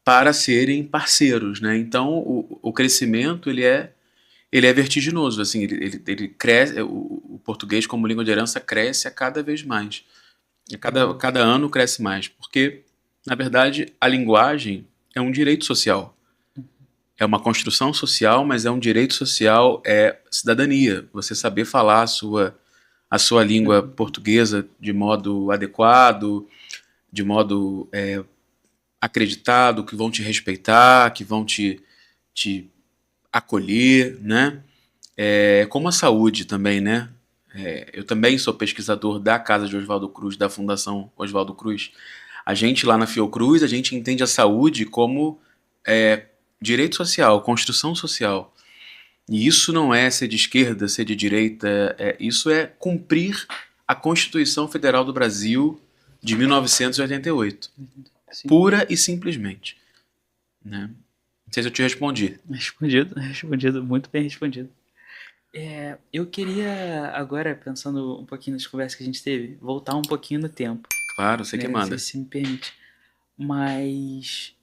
para serem parceiros, né? Então o crescimento ele é vertiginoso, assim, ele cresce, o português como língua de herança cresce a cada vez mais. E cada ano cresce mais, porque, na verdade, a linguagem é um direito social. É uma construção social, mas é um direito social, é cidadania. Você saber falar a sua língua portuguesa de modo adequado, de modo acreditado, que vão te respeitar, que vão te acolher, né? Como a saúde também, né? Eu também sou pesquisador da Casa de Oswaldo Cruz, da Fundação Oswaldo Cruz. A gente lá na Fiocruz, a gente entende a saúde como direito social, construção social. E isso não é ser de esquerda, ser de direita, isso é cumprir a Constituição Federal do Brasil de 1988. Sim. Pura e simplesmente. Né? Não sei se eu te respondi. Respondido, muito bem respondido. Eu queria agora, pensando um pouquinho nas conversas que a gente teve, voltar um pouquinho no tempo, Claro, você né? que Não sei manda. se me permite. Mas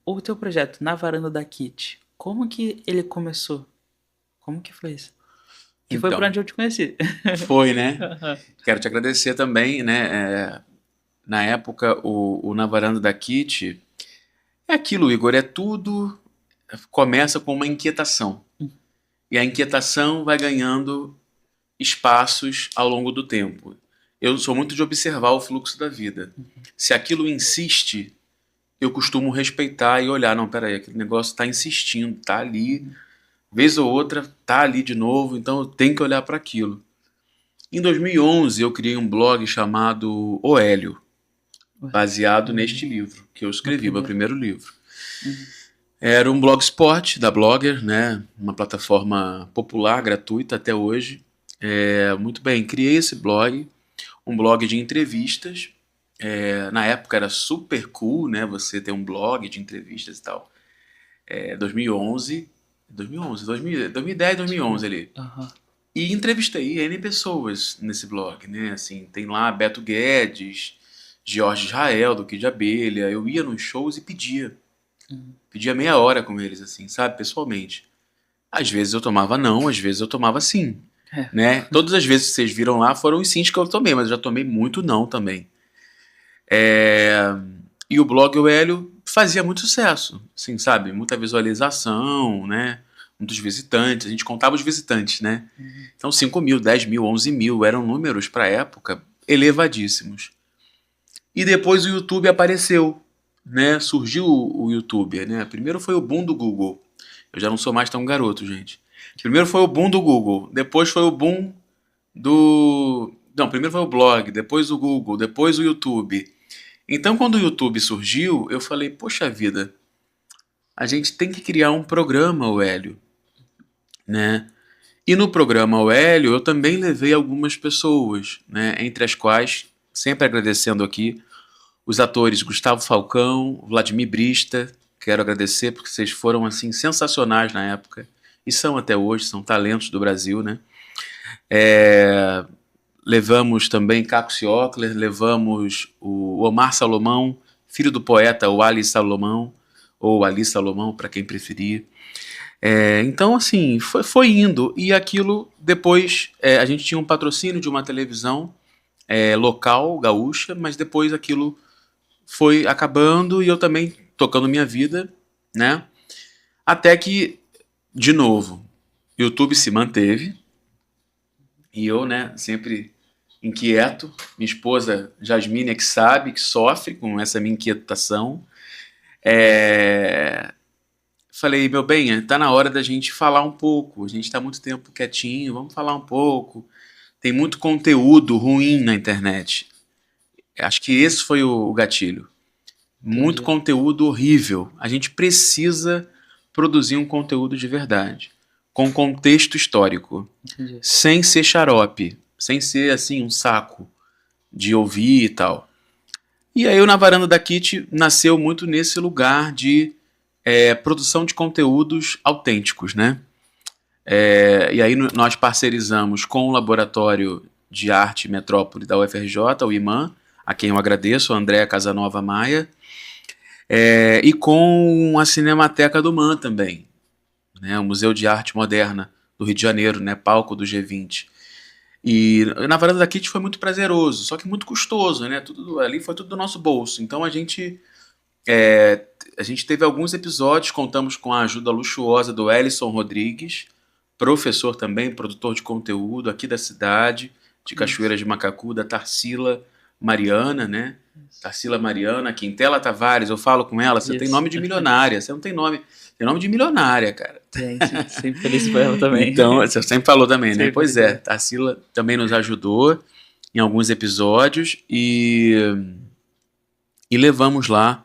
o teu projeto na varanda da Kit, como que ele começou? Como que foi isso? Que foi por Então, onde eu te conheci. foi, né? Quero te agradecer também, né? Na época, o Na Varanda da Kit é aquilo, Igor, é tudo. Começa com uma inquietação. E a inquietação vai ganhando espaços ao longo do tempo. Eu sou muito de observar o fluxo da vida. Se aquilo insiste, eu costumo respeitar e olhar, não, peraí, aquele negócio está insistindo, tá ali, vez ou outra, tá ali de novo, então eu tenho que olhar para aquilo. Em 2011, eu criei um blog chamado O Hélio, baseado neste livro, que eu escrevi, meu primeiro livro. Era um blogspot da Blogger, né? Uma plataforma popular, gratuita até hoje. Muito bem, criei esse blog, um blog de entrevistas. Na época era super cool, né? Você ter um blog de entrevistas e tal. 2011, 2010, 2011 ali. E entrevistei N pessoas nesse blog, né? Assim, tem lá Beto Guedes, Jorge Israel, do Kid de Abelha. Eu ia nos shows e pedia. Pedia meia hora com eles, assim, sabe? Pessoalmente. Às vezes eu tomava não, às vezes eu tomava sim. Né? Todas as vezes que vocês viram lá foram os sims que eu tomei, mas eu já tomei muito não também. E o blog O Hélio fazia muito sucesso, assim, sabe? Muita visualização, né? Muitos visitantes, a gente contava os visitantes, né? Então 5 mil, 10 mil, 11 mil eram números para a época elevadíssimos. E depois o YouTube apareceu, né? Surgiu o YouTube, né? Primeiro foi o boom do Google. Eu já não sou mais tão garoto, gente. Primeiro foi o boom do Google, depois foi o boom do... Não, primeiro foi o blog, depois o Google, depois o YouTube. Então, quando o YouTube surgiu, eu falei, poxa vida, a gente tem que criar um programa, o Hélio, né? E no programa O Hélio, eu também levei algumas pessoas, né? Entre as quais, sempre agradecendo aqui, os atores Gustavo Falcão, Vladimir Brista, quero agradecer porque vocês foram assim sensacionais na época e são até hoje, são talentos do Brasil, né? Levamos também Caco Ciocler, levamos o Omar Salomão, filho do poeta, o Ali Salomão, ou Ali Salomão, para quem preferir. Então, assim, foi indo. E aquilo, depois, a gente tinha um patrocínio de uma televisão local, gaúcha, mas depois aquilo foi acabando e eu também tocando minha vida, né? Até que, de novo, YouTube se manteve e eu, né, sempre inquieto. Minha esposa Jasmine é que sabe, que sofre com essa minha inquietação. Falei, meu bem, tá na hora da gente falar um pouco. A gente tá muito tempo quietinho, vamos falar um pouco. Tem muito conteúdo ruim na internet. Acho que esse foi o gatilho. Muito Entendi. conteúdo horrível. A gente precisa produzir um conteúdo de verdade, com contexto histórico, Entendi. sem ser xarope, sem ser assim um saco de ouvir e tal. E aí o Na Varanda da Kit nasceu muito nesse lugar de produção de conteúdos autênticos, né? E aí nós parcerizamos com o Laboratório de Arte Metrópole da UFRJ, o IMAN, a quem eu agradeço, o André Casanova Maia, e com a Cinemateca do MAN também, né? O Museu de Arte Moderna do Rio de Janeiro, né? Palco do G20. E Na Varanda da Kit foi muito prazeroso, só que muito custoso, né? Tudo ali foi tudo do nosso bolso. Então a gente teve alguns episódios, contamos com a ajuda luxuosa do Ellison Rodrigues, professor também, produtor de conteúdo aqui da cidade, de Cachoeira de Macacu, da Tarsila Mariana, né? Tarsila Mariana, Quintela Tavares, eu falo com ela, você tem nome de milionária, você não tem nome, tem nome de milionária, cara. Gente, sempre feliz por ela também. Então, você sempre falou também, né? Sempre Pois feliz. Tarsila também nos ajudou em alguns episódios e levamos lá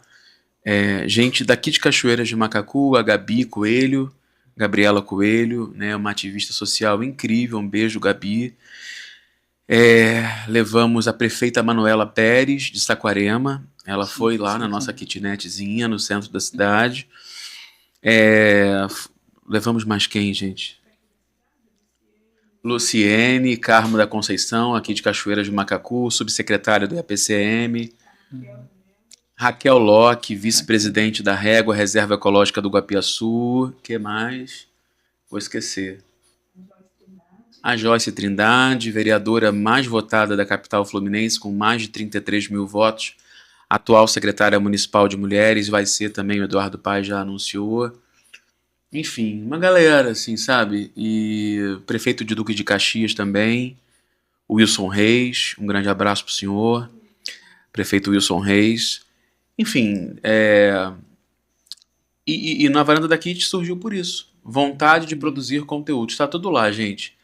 gente daqui de Cachoeiras de Macacu, a Gabi Coelho, Gabriela Coelho, né, uma ativista social incrível, um beijo, Gabi. Levamos a prefeita Manuela Pérez, de Saquarema, ela foi lá na nossa kitnetzinha, no centro da cidade. Levamos mais quem, gente? Luciene Carmo da Conceição, aqui de Cachoeiras de Macacu, subsecretária do IAPCM. Raquel Locke, vice-presidente da Régua, Reserva Ecológica do Guapiaçu. Que mais? Vou esquecer. A Joyce Trindade, vereadora mais votada da capital fluminense, com mais de 33 mil votos. Atual secretária municipal de mulheres, vai ser também, o Eduardo Paes já anunciou. Enfim, uma galera, assim, sabe? E prefeito de Duque de Caxias também, o Wilson Reis, um grande abraço pro senhor. Prefeito Wilson Reis. Enfim, e na Varanda da Kit surgiu por isso. Vontade de produzir conteúdo. Está tudo lá, gente.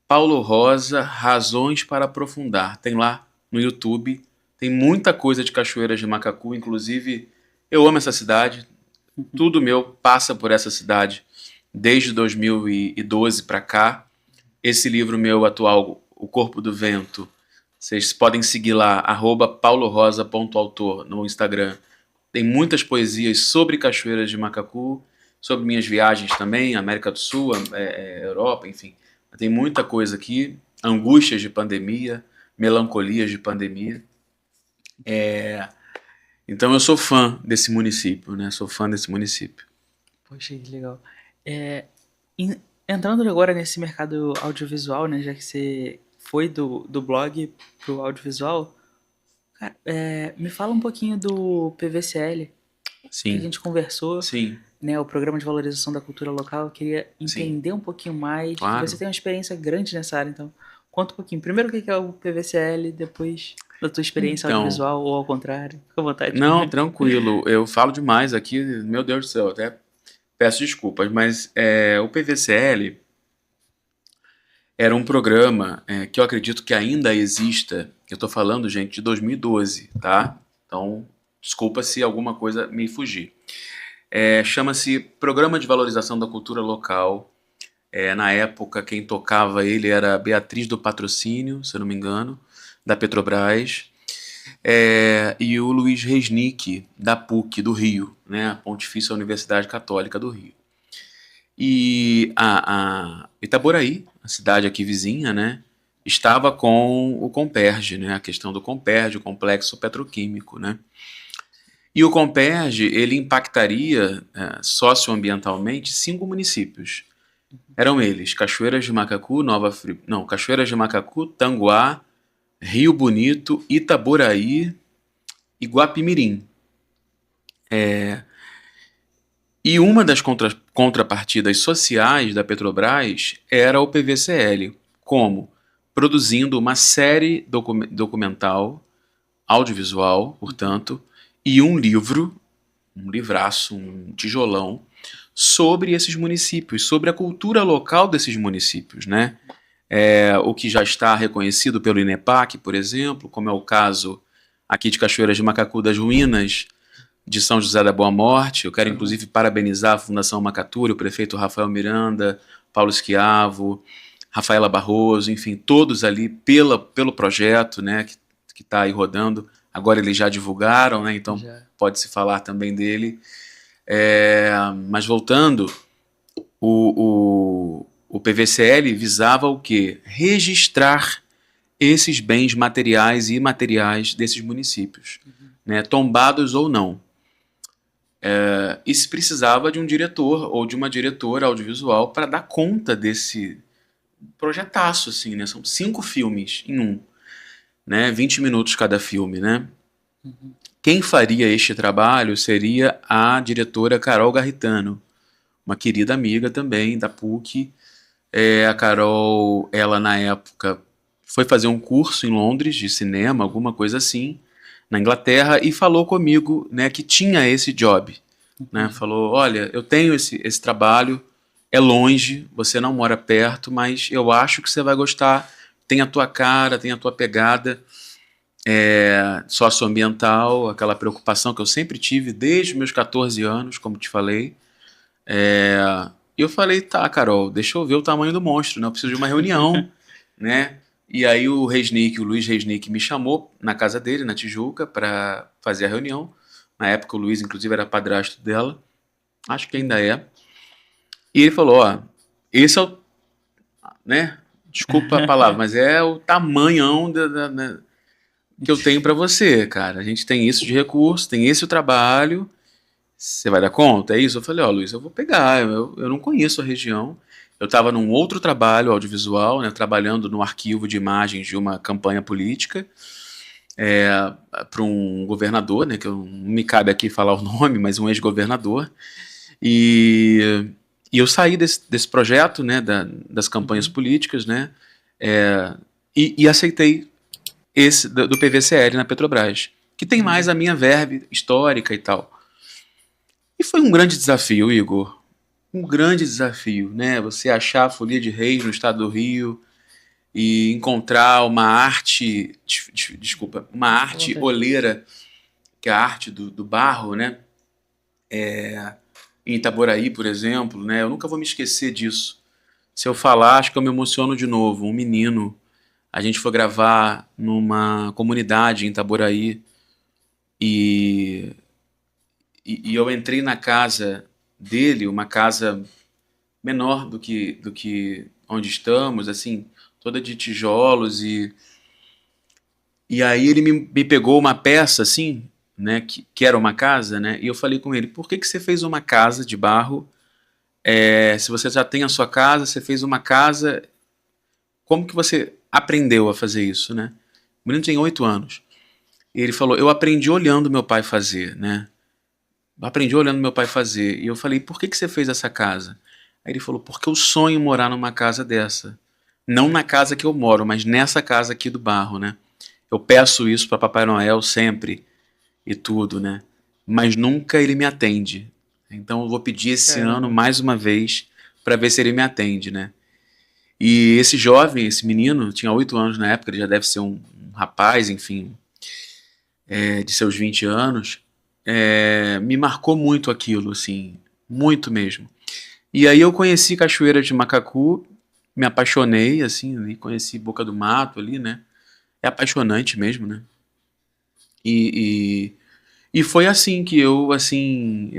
Paulo Rosa, Razões para Aprofundar. Tem lá no YouTube. Tem muita coisa de Cachoeiras de Macacu. Inclusive, eu amo essa cidade. Tudo meu passa por essa cidade desde 2012 para cá. Esse livro meu atual, O Corpo do Vento, vocês podem seguir lá, @paulorosa.autor no Instagram. Tem muitas poesias sobre Cachoeiras de Macacu, sobre minhas viagens também, América do Sul, Europa, enfim. Tem muita coisa aqui, angústias de pandemia, melancolias de pandemia. Então eu sou fã desse município, né? Sou fã desse município. Poxa, que legal. Entrando agora nesse mercado audiovisual, né, já que você foi do blog pro audiovisual, cara, me fala um pouquinho do PVCL, que a Sim, gente conversou, sim, né, o Programa de Valorização da Cultura Local. Eu queria entender um pouquinho mais. claro. Você tem uma experiência grande nessa área, então conta um pouquinho. Primeiro, o que é o PVCL, depois da tua experiência Então, audiovisual, ou ao contrário. Fica à vontade. não, tranquilo. Eu falo demais aqui, meu Deus do céu, até peço desculpas, mas o PVCL era um programa que eu acredito que ainda exista. Eu estou falando, gente, de 2012, tá? Então, desculpa se alguma coisa me fugir. Chama-se Programa de Valorização da Cultura Local. Na época, quem tocava ele era Beatriz do Patrocínio, se eu não me engano, da Petrobras. E o Luiz Resnick, da PUC do Rio, né, a Pontifícia Universidade Católica do Rio. E a Itaboraí, a cidade aqui vizinha, né, estava com o Comperj, né, a questão do Comperj, o complexo petroquímico, né. E o Comperj, ele impactaria socioambientalmente 5 municípios. Eram eles: Cachoeiras de Macacu, Cachoeiras de Macacu, Tanguá, Rio Bonito, Itaboraí e Guapimirim. E uma das contrapartidas sociais da Petrobras era o PVCL, como produzindo uma série documental, audiovisual, portanto, e um livro, um livraço, um tijolão, sobre esses municípios, sobre a cultura local desses municípios, né? O que já está reconhecido pelo INEPAC, por exemplo, como é o caso aqui de Cachoeiras de Macacu, das ruínas de São José da Boa Morte. Eu quero inclusive parabenizar a Fundação Macatura, o prefeito Rafael Miranda, Paulo Schiavo, Rafaela Barroso, enfim, todos ali pelo projeto, né, que está aí rodando. Agora eles já divulgaram, né, então pode-se falar também dele. Mas voltando, o PVCL visava o quê? Registrar esses bens materiais e imateriais desses municípios, né, tombados ou não. E se precisava de um diretor ou de uma diretora audiovisual para dar conta desse projetaço, assim, né? São 5 filmes em um, né? 20 minutos cada filme, né? Quem faria este trabalho seria a diretora Carol Garritano, uma querida amiga também da PUC. A Carol, ela na época foi fazer um curso em Londres de cinema, alguma coisa assim, na Inglaterra, e falou comigo, né, que tinha esse job, né? Falou: olha, eu tenho esse trabalho, é longe, você não mora perto, mas eu acho que você vai gostar, tem a tua cara, tem a tua pegada socioambiental, aquela preocupação que eu sempre tive desde os meus 14 anos, como te falei. E eu falei: tá, Carol, deixa eu ver o tamanho do monstro, né? Eu preciso de uma reunião, né? E aí o Luiz Resnick, me chamou na casa dele, na Tijuca, para fazer a reunião. Na época o Luiz, inclusive, era padrasto dela. Acho que ainda é. E ele falou: ó, esse é o... né? Desculpa a palavra, mas é o tamanhão que eu tenho para você, cara. A gente tem isso de recurso, tem esse o trabalho. Você vai dar conta? É isso? Eu falei: ó, Luiz, eu vou pegar. Eu não conheço a região. Eu estava num outro trabalho audiovisual, né, trabalhando no arquivo de imagens de uma campanha política para um governador, né, que não me cabe aqui falar o nome, mas um ex-governador. E eu saí desse projeto, né, das campanhas políticas, né, e aceitei esse do PVCL na Petrobras, que tem mais a minha verve histórica e tal. E foi um grande desafio, Igor. Um grande desafio, né? Você achar a Folia de Reis no estado do Rio e encontrar uma arte, uma arte oleira, que é a arte do barro, né? Em Itaboraí, por exemplo, né? Eu nunca vou me esquecer disso. Se eu falar, acho que eu me emociono de novo. Um menino, a gente foi gravar numa comunidade em Itaboraí e eu entrei na casa dele, uma casa menor do que onde estamos, assim, toda de tijolos, e aí ele me pegou uma peça, assim, né, que era uma casa, né, e eu falei com ele: por que você fez uma casa de barro? Se você já tem a sua casa, você fez uma casa, como que você aprendeu a fazer isso, né? O menino tem 8 anos. E ele falou: eu aprendi olhando meu pai fazer, né? Aprendi olhando meu pai fazer. E eu falei: por que você fez essa casa? Aí ele falou: porque eu sonho morar numa casa dessa. Não na casa que eu moro, mas nessa casa aqui do barro, né? Eu peço isso para Papai Noel sempre e tudo, né? Mas nunca ele me atende. Então eu vou pedir esse ano mais uma vez para ver se ele me atende, né? E esse jovem, esse menino, tinha 8 anos na época, ele já deve ser um rapaz, enfim, de seus 20 anos, me marcou muito aquilo, assim, muito mesmo. E aí eu conheci Cachoeira de Macacu, me apaixonei, assim, ali, conheci Boca do Mato ali, né? É apaixonante mesmo, né? E, e foi assim que eu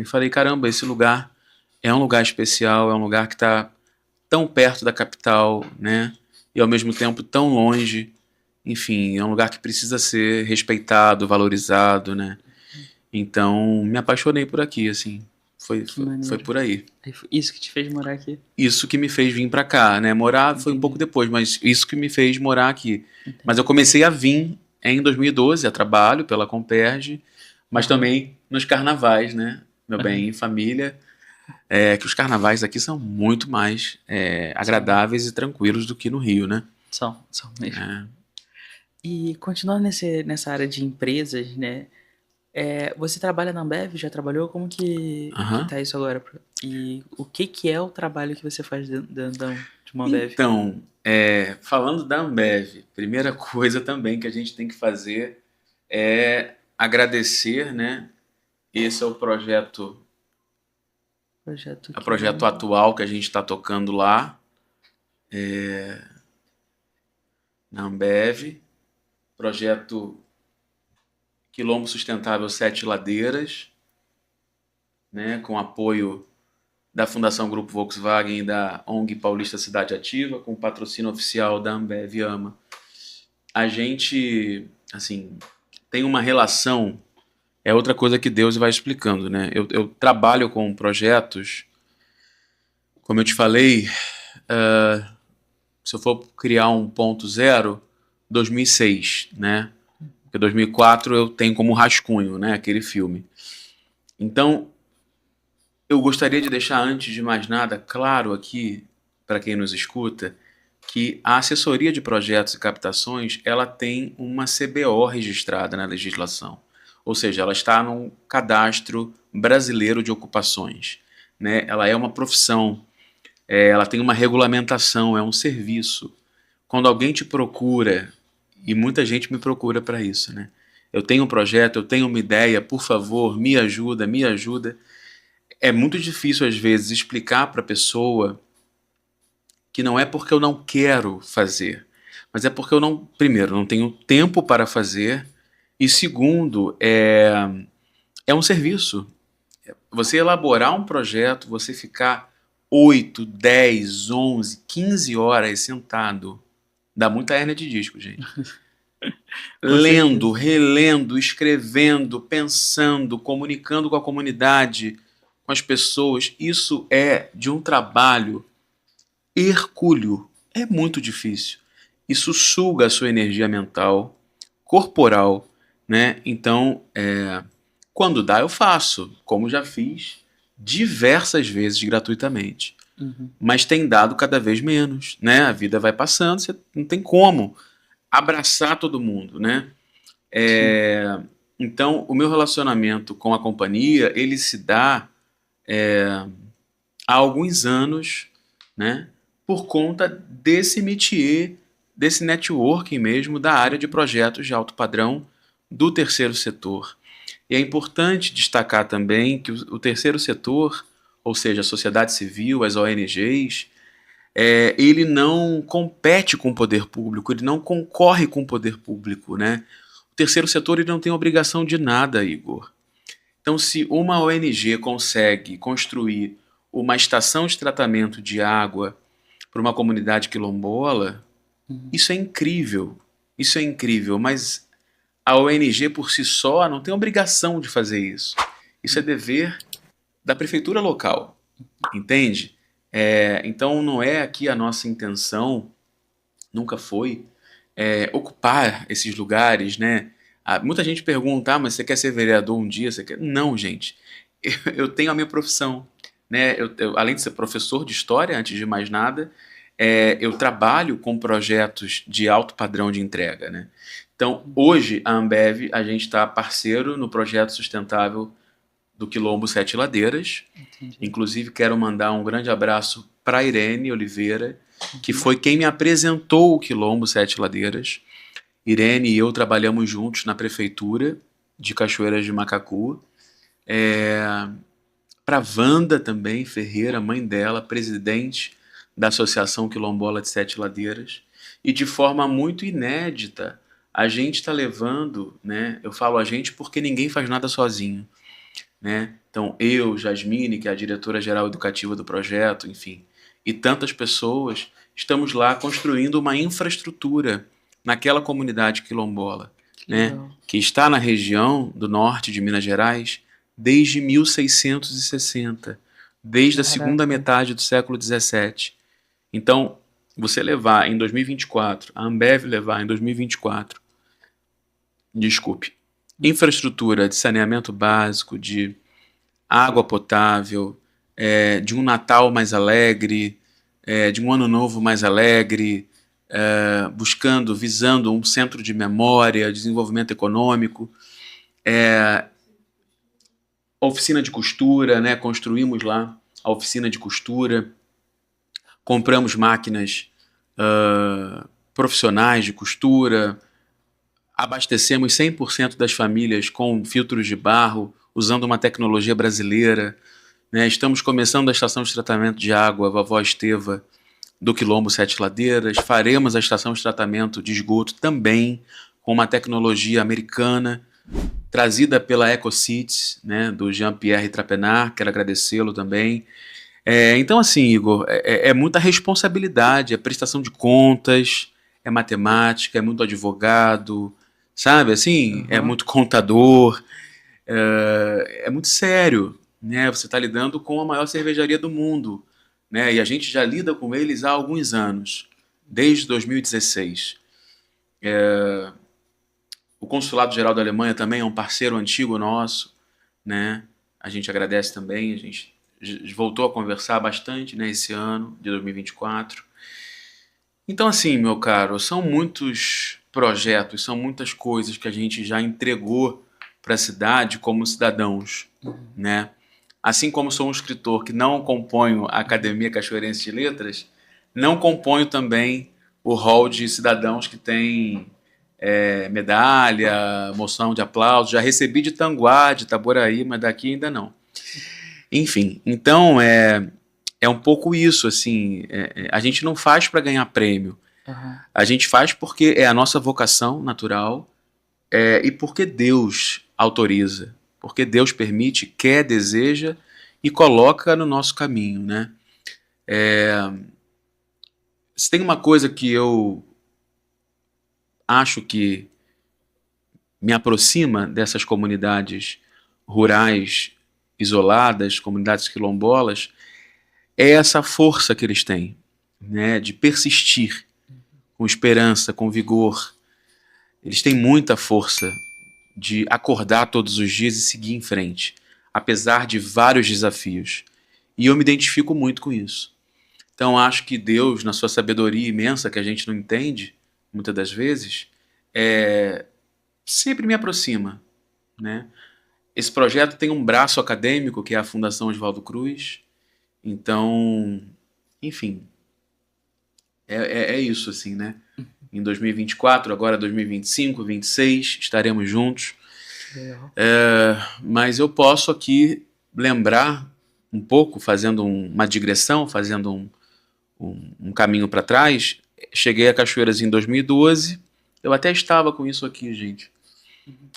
falei, caramba, esse lugar é um lugar especial, é um lugar que está tão perto da capital, né? E ao mesmo tempo tão longe. Enfim, é um lugar que precisa ser respeitado, valorizado, né? Então, me apaixonei por aqui, assim. Que Foi maneiro. por aí. Aí foi isso que te fez morar aqui. Isso que me fez vir pra cá, né? Morar foi um pouco Entendi. depois, mas isso que me fez morar aqui. Mas eu Entendi. comecei a vir em 2012, a trabalho pela Comperj, mas Aham. também nos carnavais, né? Meu Aham. bem, em família. É que os carnavais aqui são muito mais São, agradáveis e tranquilos do que no Rio, né? são mesmo. É. E continuando nessa área de empresas, né? Você trabalha na Ambev? Já trabalhou? Como que Aham. tá isso agora? E o que é o trabalho que você faz dentro de uma Ambev? Então, falando da Ambev, primeira coisa também que a gente tem que fazer é agradecer, né? Esse é Projeto o projeto Quilombo. atual que a gente está tocando lá na Ambev, projeto Quilombo Sustentável Sete Ladeiras, né? Com apoio da Fundação Grupo Volkswagen e da ONG Paulista Cidade Ativa, com patrocínio oficial da Ambev Ama. A gente, assim, tem uma relação. É outra coisa que Deus vai explicando, né? Eu trabalho com projetos, como eu te falei, se eu for criar um ponto zero, 2006, né? Porque 2004 eu tenho como rascunho, né? Aquele filme. Então, eu gostaria de deixar, antes de mais nada, claro aqui, para quem nos escuta, que a assessoria de projetos e captações, ela tem uma CBO registrada na legislação. Ou seja, ela está no cadastro brasileiro de ocupações, né? Ela é uma profissão, ela tem uma regulamentação, é um serviço. Quando alguém te procura, e muita gente me procura para isso, né? Eu tenho um projeto, eu tenho uma ideia, por favor, me ajuda, me ajuda. É muito difícil, às vezes, explicar para a pessoa que não é porque eu não quero fazer, mas é porque eu não, primeiro, não tenho tempo para fazer, e segundo, é um serviço. Você elaborar um projeto, você ficar 8, 10, 11, 15 horas sentado, dá muita hérnia de disco, gente. Com Lendo, certeza. relendo, escrevendo, pensando, comunicando com a comunidade, com as pessoas, isso é de um trabalho hercúleo. É muito difícil. Isso suga a sua energia mental, corporal, né? Então, quando dá, eu faço, como já fiz diversas vezes gratuitamente. Uhum. Mas tem dado cada vez menos, né? A vida vai passando, você não tem como abraçar todo mundo, né? Sim. Então, o meu relacionamento com a companhia, ele se dá há alguns anos, né? Por conta desse métier, desse networking mesmo da área de projetos de alto padrão do terceiro setor. E é importante destacar também que o terceiro setor, ou seja, a sociedade civil, as ONGs, ele não compete com o poder público, ele não concorre com o poder público, né? O terceiro setor ele não tem obrigação de nada, Igor. Então, se uma ONG consegue construir uma estação de tratamento de água para uma comunidade quilombola, Uhum. isso é incrível. Isso é incrível, mas a ONG por si só não tem obrigação de fazer isso. Isso é dever da prefeitura local, entende? Então não é aqui a nossa intenção, nunca foi, ocupar esses lugares, né? Muita gente pergunta, mas você quer ser vereador um dia? Você quer? Não, gente. Eu tenho a minha profissão, né? Além de ser professor de história, antes de mais nada, eu trabalho com projetos de alto padrão de entrega, né? Então, hoje, a Ambev, a gente está parceiro no projeto sustentável do Quilombo Sete Ladeiras. Entendi. Inclusive, quero mandar um grande abraço para Irene Oliveira, que Uhum. foi quem me apresentou o Quilombo Sete Ladeiras. Irene e eu trabalhamos juntos na prefeitura de Cachoeiras de Macacu. Para Wanda também, Ferreira, mãe dela, presidente da Associação Quilombola de Sete Ladeiras. E de forma muito inédita, a gente está levando, né? Eu falo a gente porque ninguém faz nada sozinho, né? Então, eu, Jasmine, que é a diretora-geral educativa do projeto, enfim, e tantas pessoas, estamos lá construindo uma infraestrutura naquela comunidade quilombola, né? Que está na região do norte de Minas Gerais desde 1660, desde a segunda metade do século 17. Então, você levar em 2024, a Ambev levar em 2024, desculpe, infraestrutura de saneamento básico, de água potável, de um Natal mais alegre, de um Ano Novo mais alegre, visando um centro de memória, desenvolvimento econômico, oficina de costura, né? Construímos lá a oficina de costura, compramos máquinas profissionais de costura, abastecemos 100% das famílias com filtros de barro, usando uma tecnologia brasileira, né? Estamos começando a estação de tratamento de água Vovó Esteva do Quilombo Sete Ladeiras, faremos a estação de tratamento de esgoto também com uma tecnologia americana, trazida pela EcoCities, né, do Jean-Pierre Trapenard, quero agradecê-lo também. Então, assim, Igor, é muita responsabilidade, é prestação de contas, é matemática, é muito advogado, sabe? Assim, é muito contador, é muito sério, né? Você está lidando com a maior cervejaria do mundo, né? E a gente já lida com eles há alguns anos, desde 2016. O Consulado Geral da Alemanha também é um parceiro antigo nosso, né? A gente agradece também, a gente voltou a conversar bastante, né, esse ano de 2024. Então, assim, meu caro, são muitos projetos, são muitas coisas que a gente já entregou para a cidade como cidadãos, né? Assim como sou um escritor que não componho a Academia Cachoeirense de Letras, não componho também o hall de cidadãos que tem medalha, moção de aplauso. Já recebi de Tanguá, de Itaboraí, mas daqui ainda não. Enfim, então é um pouco isso, assim, a gente não faz para ganhar prêmio, a gente faz porque é a nossa vocação natural, e porque Deus autoriza, porque Deus permite, quer, deseja e coloca no nosso caminho, né? Se tem uma coisa que eu acho que me aproxima dessas comunidades rurais isoladas, comunidades quilombolas, é essa força que eles têm, né, de persistir com esperança, com vigor. Eles têm muita força de acordar todos os dias e seguir em frente, apesar de vários desafios. E eu me identifico muito com isso. Então acho que Deus, na sua sabedoria imensa, que a gente não entende, muitas das vezes, sempre me aproxima, né? Esse projeto tem um braço acadêmico, que é a Fundação Oswaldo Cruz. Então, enfim, é isso, assim, né? Em 2024, agora 2025, 2026, estaremos juntos. Mas eu posso aqui lembrar um pouco, fazendo uma digressão, fazendo um caminho para trás. Cheguei a Cachoeiras em 2012. Eu até estava com isso aqui, gente.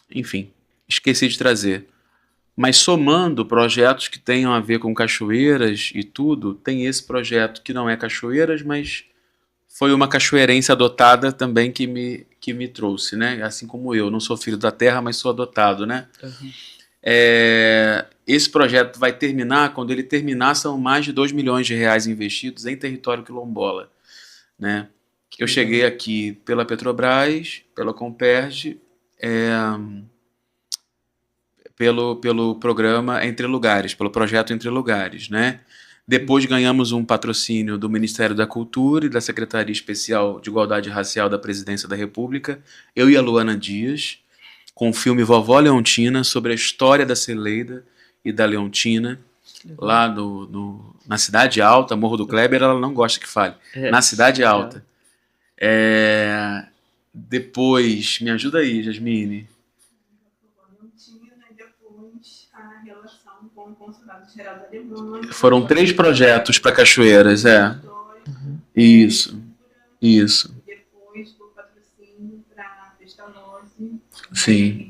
Enfim, esqueci de trazer. Mas somando projetos que tenham a ver com cachoeiras e tudo, tem esse projeto que não é Cachoeiras, mas foi uma cachoeirense adotada também que me trouxe, né? Assim como eu, não sou filho da terra, mas sou adotado, né? Esse projeto vai terminar, quando ele terminar, são mais de 2 milhões de reais investidos em território quilombola, né? Eu cheguei aqui pela Petrobras, pela Comperj, pelo programa Entre Lugares, pelo projeto Entre Lugares, né? Depois ganhamos um patrocínio do Ministério da Cultura e da Secretaria Especial de Igualdade Racial da Presidência da República, eu e a Luana Dias, com o filme Vovó Leontina, sobre a história da Celeida e da Leontina, lá na Cidade Alta, Morro do Kleber, ela não gosta que fale, na Cidade Alta. Depois, me ajuda aí, Jasmine. Com o Consulado Geral da Alemanha. Foram 3 projetos para Cachoeiras, Isso. E depois o patrocínio para Festival Sim.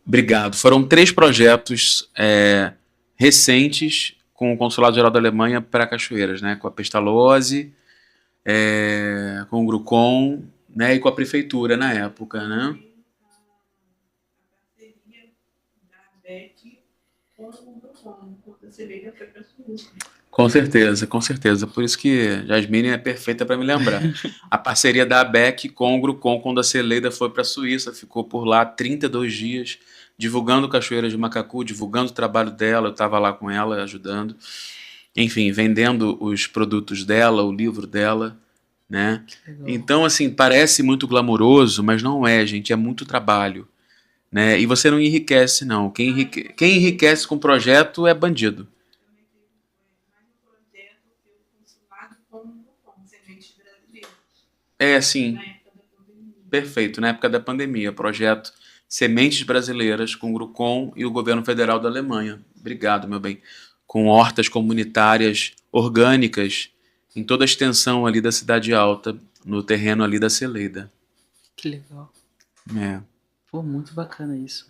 Obrigado. Foram 3 projetos recentes com o Consulado Geral da Alemanha para Cachoeiras, né? Com a Pestalozzi, com o Grucon, né? E com a prefeitura na época, né? Com certeza, com certeza. Por isso que Jasmine é perfeita para me lembrar. A parceria da ABEC com o Grucon, quando a Celeida foi para a Suíça, ficou por lá 32 dias, divulgando Cachoeiras de Macacu, divulgando o trabalho dela, eu estava lá com ela, ajudando. Enfim, vendendo os produtos dela, o livro dela, né? Então, assim, parece muito glamouroso, mas não é, gente, é muito trabalho, né? E você não enriquece, não. Quem enriquece com o projeto é bandido. É, assim, perfeito, na época da pandemia, projeto Sementes Brasileiras com o Grucon e o governo federal da Alemanha. Obrigado, meu bem. Com hortas comunitárias orgânicas em toda a extensão ali da Cidade Alta, no terreno ali da Celeida. Que legal. É, Pô, muito bacana isso.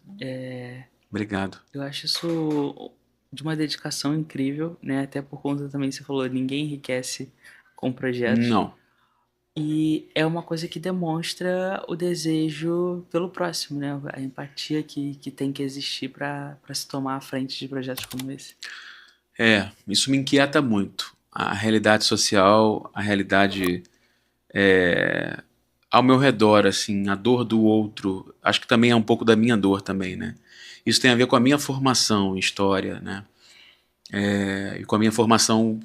obrigado. Eu acho isso de uma dedicação incrível, né? Até por conta também, você falou, ninguém enriquece com projetos. Não, E é uma coisa que demonstra o desejo pelo próximo, né? A empatia que tem que existir para se tomar à frente de projetos como esse. isso me inquieta muito. A realidade social, a realidade ao meu redor, assim, a dor do outro, acho que também é um pouco da minha dor também, né? Isso tem a ver com a minha formação em história, né? E com a minha formação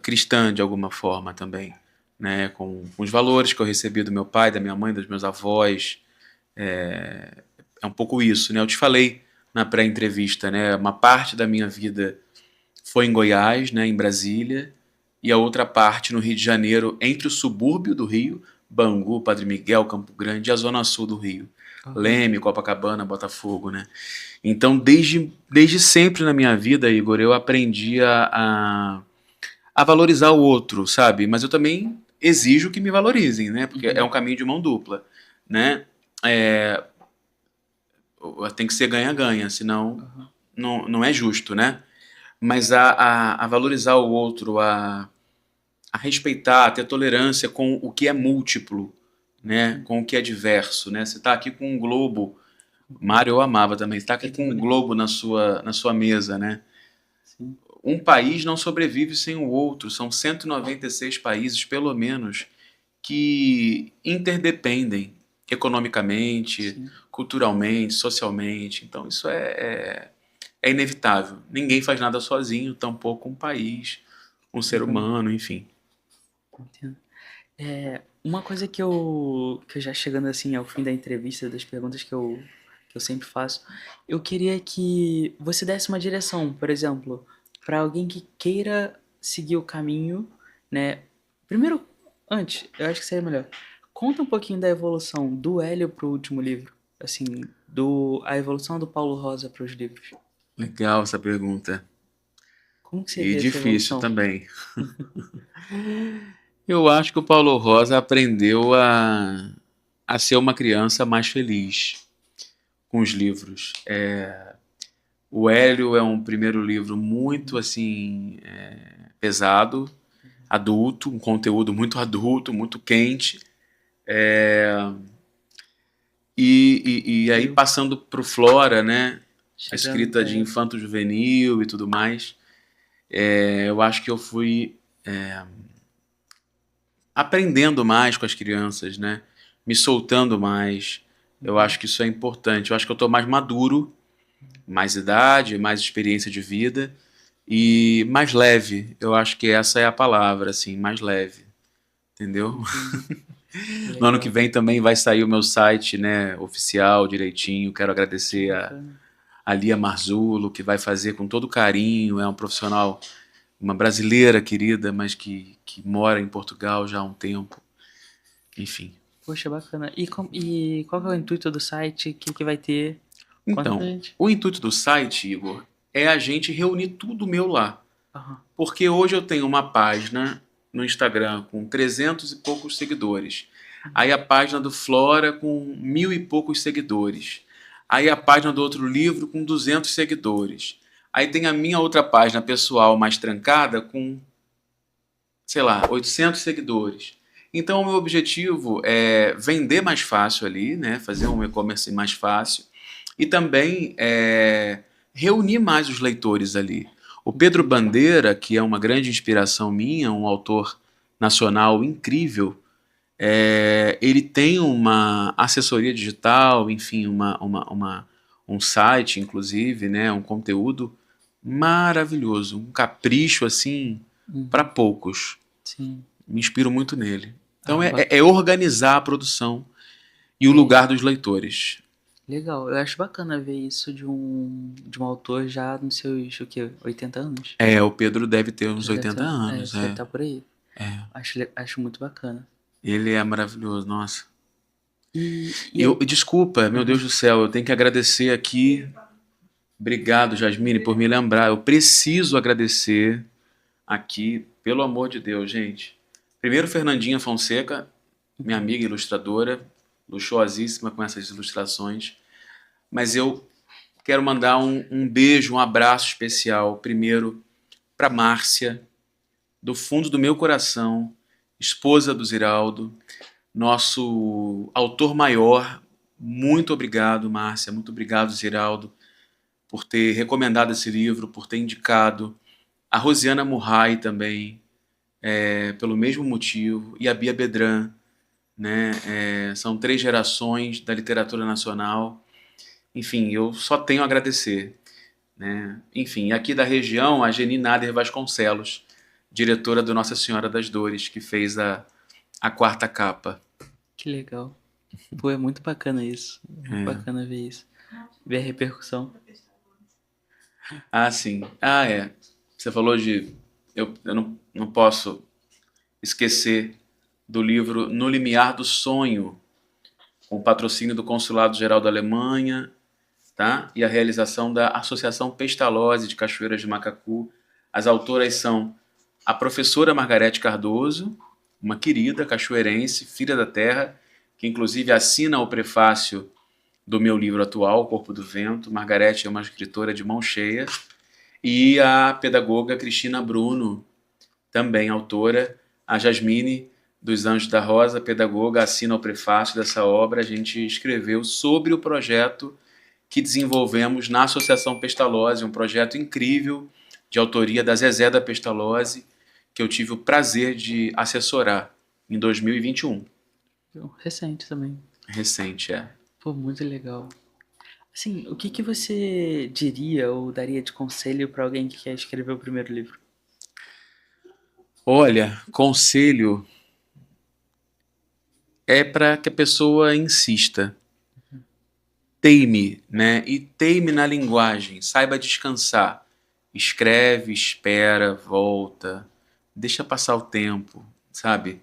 cristã de alguma forma também, né? Com os valores que eu recebi do meu pai, da minha mãe, dos meus avós. É um pouco isso, né? Eu te falei na pré-entrevista, né? Uma parte da minha vida foi em Goiás, né? Em Brasília, e a outra parte no Rio de Janeiro, entre o subúrbio do Rio, Bangu, Padre Miguel, Campo Grande, e a zona sul do Rio. Leme, Copacabana, Botafogo, né? Então, desde sempre na minha vida, Igor, eu aprendi a valorizar o outro, sabe? Mas eu também exijo que me valorizem, né? Porque é um caminho de mão dupla, né? Tem que ser ganha-ganha, senão não é justo, né? Mas a valorizar o outro, a respeitar, a ter tolerância com o que é múltiplo, né? Com o que é diverso, né? Você está aqui com um globo, Mário eu amava também, você está aqui com um globo na sua mesa, né? Sim. Um país não sobrevive sem o outro, são 196 países, pelo menos, que interdependem economicamente, Sim. culturalmente, socialmente. Então isso é inevitável. Ninguém faz nada sozinho, tampouco um país, um ser humano, enfim. Entendo. Uma coisa que eu já chegando assim ao fim da entrevista, das perguntas que eu sempre faço, eu queria que você desse uma direção, por exemplo, para alguém que queira seguir o caminho, né? Primeiro, antes, eu acho que seria melhor. Conta um pouquinho da evolução do Hélio pro último livro, assim, a evolução do Paulo Rosa para os livros. Legal essa pergunta. Como que E seria essa difícil evolução? também. Eu acho que o Paulo Rosa aprendeu a ser uma criança mais feliz com os livros. O Hélio é um primeiro livro muito assim pesado, adulto, um conteúdo muito adulto, muito quente. E aí passando para o Flora, né? A Chegando, escrita de infanto-juvenil e tudo mais. Eu acho que eu fui aprendendo mais com as crianças, né? Me soltando mais. Eu acho que isso é importante. Eu acho que eu estou mais maduro, mais idade, mais experiência de vida e mais leve. Eu acho que essa é a palavra, assim, mais leve. Entendeu? No ano que vem também vai sair o meu site, né, oficial, direitinho. Quero agradecer a Lia Marzulo, que vai fazer com todo carinho. É um profissional, uma brasileira querida, mas que mora em Portugal já há um tempo. Enfim. Poxa, bacana. E qual que é o intuito do site? O que vai ter? Conta pra Então, gente. o intuito do site, Igor, é a gente reunir tudo meu lá. Aham. Porque hoje eu tenho uma página no Instagram com 300 e poucos seguidores. Aí a página do Flora com 1.000 e poucos seguidores. Aí a página do outro livro com 200 seguidores. Aí tem a minha outra página pessoal mais trancada com, sei lá, 800 seguidores. Então o meu objetivo é vender mais fácil ali, né? Fazer um e-commerce mais fácil. E também reunir mais os leitores ali. O Pedro Bandeira, que é uma grande inspiração minha, um autor nacional incrível, ele tem uma assessoria digital, enfim, um site, inclusive, né, um conteúdo maravilhoso, um capricho assim para Uhum. poucos. Sim. Me inspiro muito nele. Então Ah, é organizar a produção e o é, lugar dos leitores. legal. Eu acho bacana ver isso de um autor já nos seus, o quê? 80 anos? O Pedro deve ter uns Já deve 80 ter, anos, já deve estar por aí. é. Acho muito bacana. Ele é maravilhoso, nossa. E Eu, aí? desculpa, meu Uhum. Deus do céu, eu tenho que agradecer aqui. Obrigado, Jasmine, por me lembrar. Eu preciso agradecer aqui, pelo amor de Deus, gente. Primeiro, Fernandinha Fonseca, minha amiga ilustradora, luxuosíssima com essas ilustrações. Mas eu quero mandar um beijo, um abraço especial, primeiro, para Márcia, do fundo do meu coração, esposa do Ziraldo, nosso autor maior. Muito obrigado, Márcia. Muito obrigado, Ziraldo, por ter recomendado esse livro, por ter indicado. A Rosiana Murray também, pelo mesmo motivo, e a Bia Bedran, né? São 3 gerações da literatura nacional. Enfim, eu só tenho a agradecer, né? Enfim, aqui da região, a Geni Nader Vasconcelos, diretora do Nossa Senhora das Dores, que fez a 4ª capa. Que legal. Pô, é muito bacana isso. Muito bacana ver isso. Ver a repercussão. Ah, sim. Você falou de. Eu não posso esquecer do livro No Limiar do Sonho, com o patrocínio do Consulado Geral da Alemanha, tá? E a realização da Associação Pestalozzi de Cachoeiras de Macacu. As autoras são a professora Margarete Cardoso, uma querida cachoeirense, filha da terra, que inclusive assina o prefácio do meu livro atual, Corpo do Vento. Margarete é uma escritora de mão cheia. E a pedagoga Cristina Bruno, também autora, a Jasmine dos Anjos da Rosa, pedagoga, assina o prefácio dessa obra. A gente escreveu sobre o projeto que desenvolvemos na Associação Pestalozzi, um projeto incrível de autoria da Zezé da Pestalozzi, que eu tive o prazer de assessorar em 2021. Recente também. Recente, Pô, muito legal. Assim, o que que você diria ou daria de conselho para alguém que quer escrever o primeiro livro? Olha, conselho é para que a pessoa insista, teime, né? E teime na linguagem, saiba descansar. Escreve, espera, volta, deixa passar o tempo, sabe?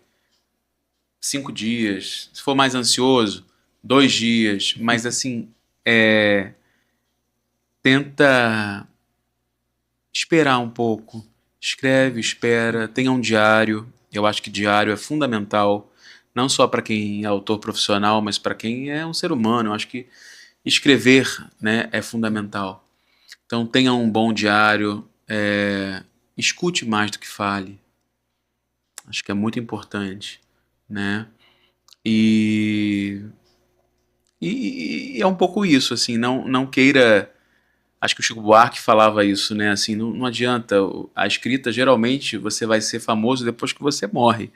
5 dias, se for mais ansioso, 2 dias, mas assim, tenta esperar um pouco. Escreve, espera, tenha um diário. Eu acho que diário é fundamental, não só para quem é autor profissional, mas para quem é um ser humano. Eu acho que escrever, né, é fundamental. Então tenha um bom diário, escute mais do que fale. Acho que é muito importante, né? E, e é um pouco isso, assim, não queira. Acho que o Chico Buarque falava isso, né? Assim, não adianta. A escrita, geralmente, você vai ser famoso depois que você morre.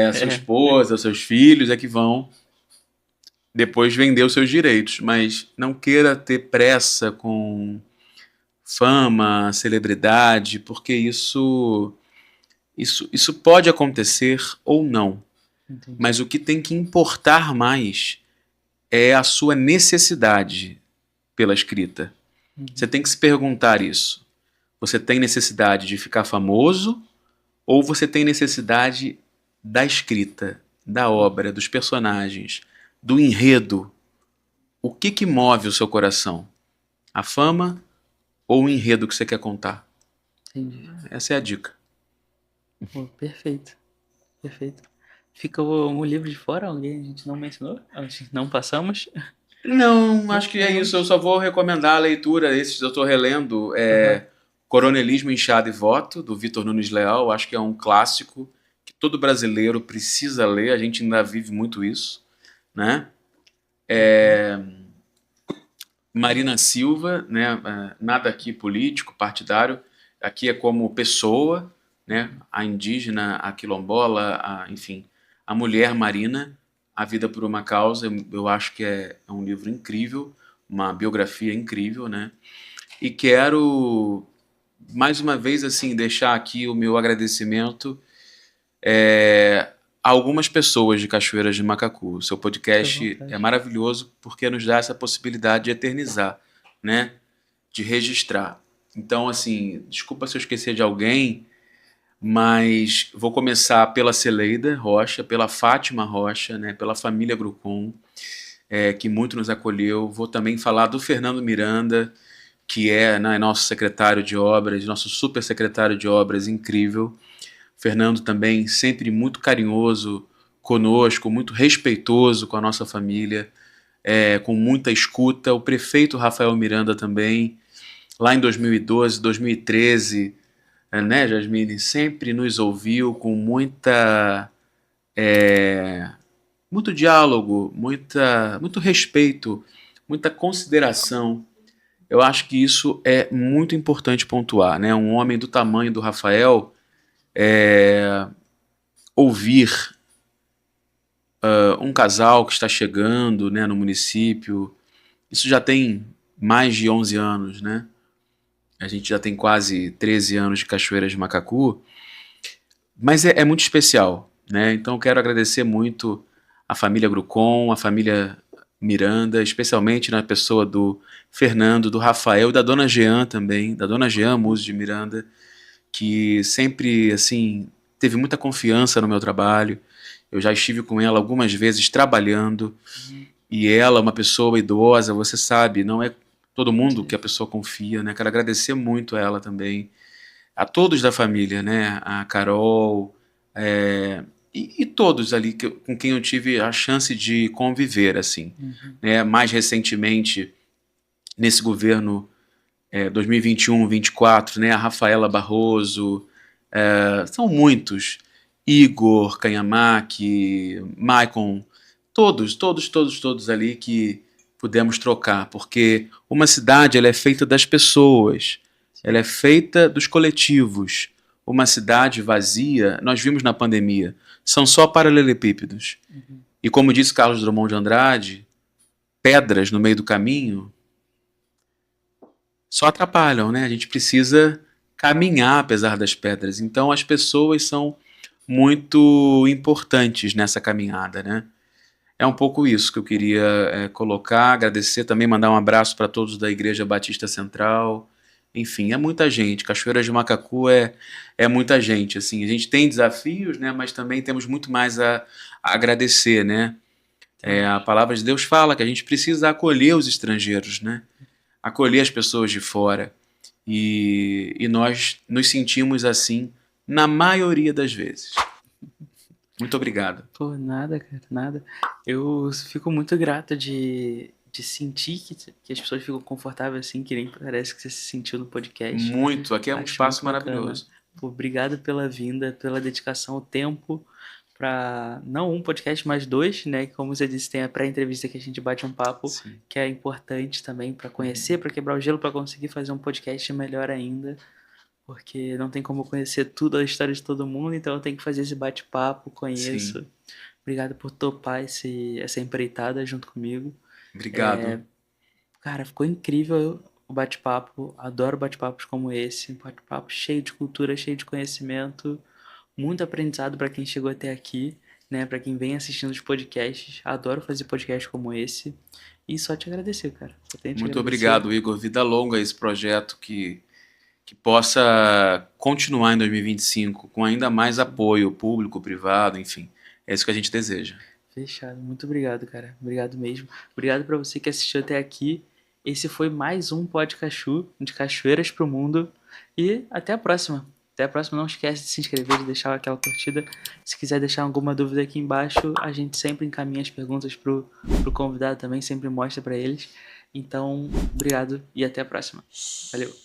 A sua É, esposa, seus filhos é que vão depois vender os seus direitos. Mas não queira ter pressa com fama, celebridade, porque isso pode acontecer ou não. entendi. Mas o que tem que importar mais é a sua necessidade pela escrita. Você Uhum, tem que se perguntar isso. Você tem necessidade de ficar famoso ou você tem necessidade da escrita, da obra, dos personagens, do enredo? O que move o seu coração? A fama ou o enredo que você quer contar? entendi. Essa é a dica. Pô, perfeito, perfeito. Fica um livro de fora, alguém a gente não mencionou? A gente não passamos? Não, Não acho que é isso. Eu falamos. só vou recomendar a leitura. Esses eu estou relendo. Aham. Coronelismo, Inchada e Voto, do Vitor Nunes Leal. Acho que é um clássico que todo brasileiro precisa ler. A gente ainda vive muito isso, né? Marina Silva, né? Nada aqui político, partidário. Aqui é como pessoa, né? A indígena, a quilombola, enfim, a mulher Marina, A Vida por uma Causa. Eu acho que é um livro incrível, uma biografia incrível, né? E quero mais uma vez assim deixar aqui o meu agradecimento a algumas pessoas de Cachoeiras de Macacu. O seu Fica à podcast é vontade. maravilhoso porque nos dá essa possibilidade de eternizar, né? De registrar. Então, assim, desculpa se eu esquecer de alguém, mas vou começar pela Celeida Rocha, pela Fátima Rocha, né? Pela família Grucon, que muito nos acolheu. Vou também falar do Fernando Miranda, que é, né, nosso secretário de obras, nosso super secretário de obras, incrível. Fernando também sempre muito carinhoso conosco, muito respeitoso com a nossa família, com muita escuta. O prefeito Rafael Miranda também, lá em 2012, 2013, né, Jasmine, sempre nos ouviu com muito diálogo, muito respeito, muita consideração. Eu acho que isso é muito importante pontuar, né? Um homem do tamanho do Rafael ouvir um casal que está chegando, né, no município. Isso já tem mais de 11 anos, né? A gente já tem quase 13 anos de Cachoeiras de Macacu, mas é muito especial, né? Então eu quero agradecer muito a família Grucon, a família Miranda, especialmente na pessoa do Fernando, do Rafael e da dona Jean também, da dona Jean Muso de Miranda, que sempre, assim, teve muita confiança no meu trabalho. Eu já estive com ela algumas vezes trabalhando, Uhum. e ela, uma pessoa idosa, você sabe, não é todo mundo que Sim. a pessoa confia, né? Quero agradecer muito a ela também, a todos da família, né? A Carol, e todos ali com quem eu tive a chance de conviver, assim, Uhum. né? Mais recentemente, nesse governo 2021-24, né? A Rafaela Barroso, são muitos. Igor, Kanhamaki, Maicon, todos ali que pudemos trocar, porque uma cidade ela é feita das pessoas, ela Sim. é feita dos coletivos. Uma cidade vazia, nós vimos na pandemia, são só paralelepípedos. Uhum. E como disse Carlos Drummond de Andrade, pedras no meio do caminho só atrapalham, né? A gente precisa caminhar apesar das pedras. Então as pessoas são muito importantes nessa caminhada, né? É um pouco isso que eu queria colocar, agradecer também, mandar um abraço para todos da Igreja Batista Central. Enfim, é muita gente. Cachoeiras de Macacu é muita gente. Assim, a gente tem desafios, né? Mas também temos muito mais a agradecer, né? A Temos. palavra de Deus fala que a gente precisa acolher os estrangeiros, né? Acolher as pessoas de fora. E nós nos sentimos assim na maioria das vezes. Muito obrigado. Pô, nada, cara, nada. Eu fico muito grato de sentir que as pessoas ficam confortáveis assim, que nem parece que você se sentiu no podcast. Muito. Aqui é um Acho muito espaço bacana. maravilhoso. Pô, obrigado pela vinda, pela dedicação, o tempo para não um podcast, mas dois, né? Como você disse, tem a pré-entrevista que a gente bate um papo, Sim. que é importante também para conhecer, para quebrar o gelo, para conseguir fazer um podcast melhor ainda. Porque não tem como eu conhecer tudo, a história de todo mundo, então eu tenho que fazer esse bate-papo, Sim. conheço. Obrigado por topar essa empreitada junto comigo. Obrigado. Cara, ficou incrível o bate-papo. Adoro bate-papos como esse. Um bate-papo cheio de cultura, cheio de conhecimento. Muito aprendizado para quem chegou até aqui, né? Para quem vem assistindo os podcasts. Adoro fazer podcast como esse. E só te agradecer, cara. Só tenho te Muito agradecer. obrigado, Igor. Vida longa esse projeto que possa continuar em 2025 com ainda mais Sim. apoio público, privado, enfim. É isso que a gente deseja. Fechado. Muito obrigado, cara. Obrigado mesmo. Obrigado para você que assistiu até aqui. Esse foi mais um Pod Cachu, de Cachoeiras pro Mundo. E até a próxima. Até a próxima. Não esquece de se inscrever, de deixar aquela curtida. Se quiser deixar alguma dúvida aqui embaixo, a gente sempre encaminha as perguntas pro convidado também, sempre mostra para eles. Então, obrigado e até a próxima. Valeu!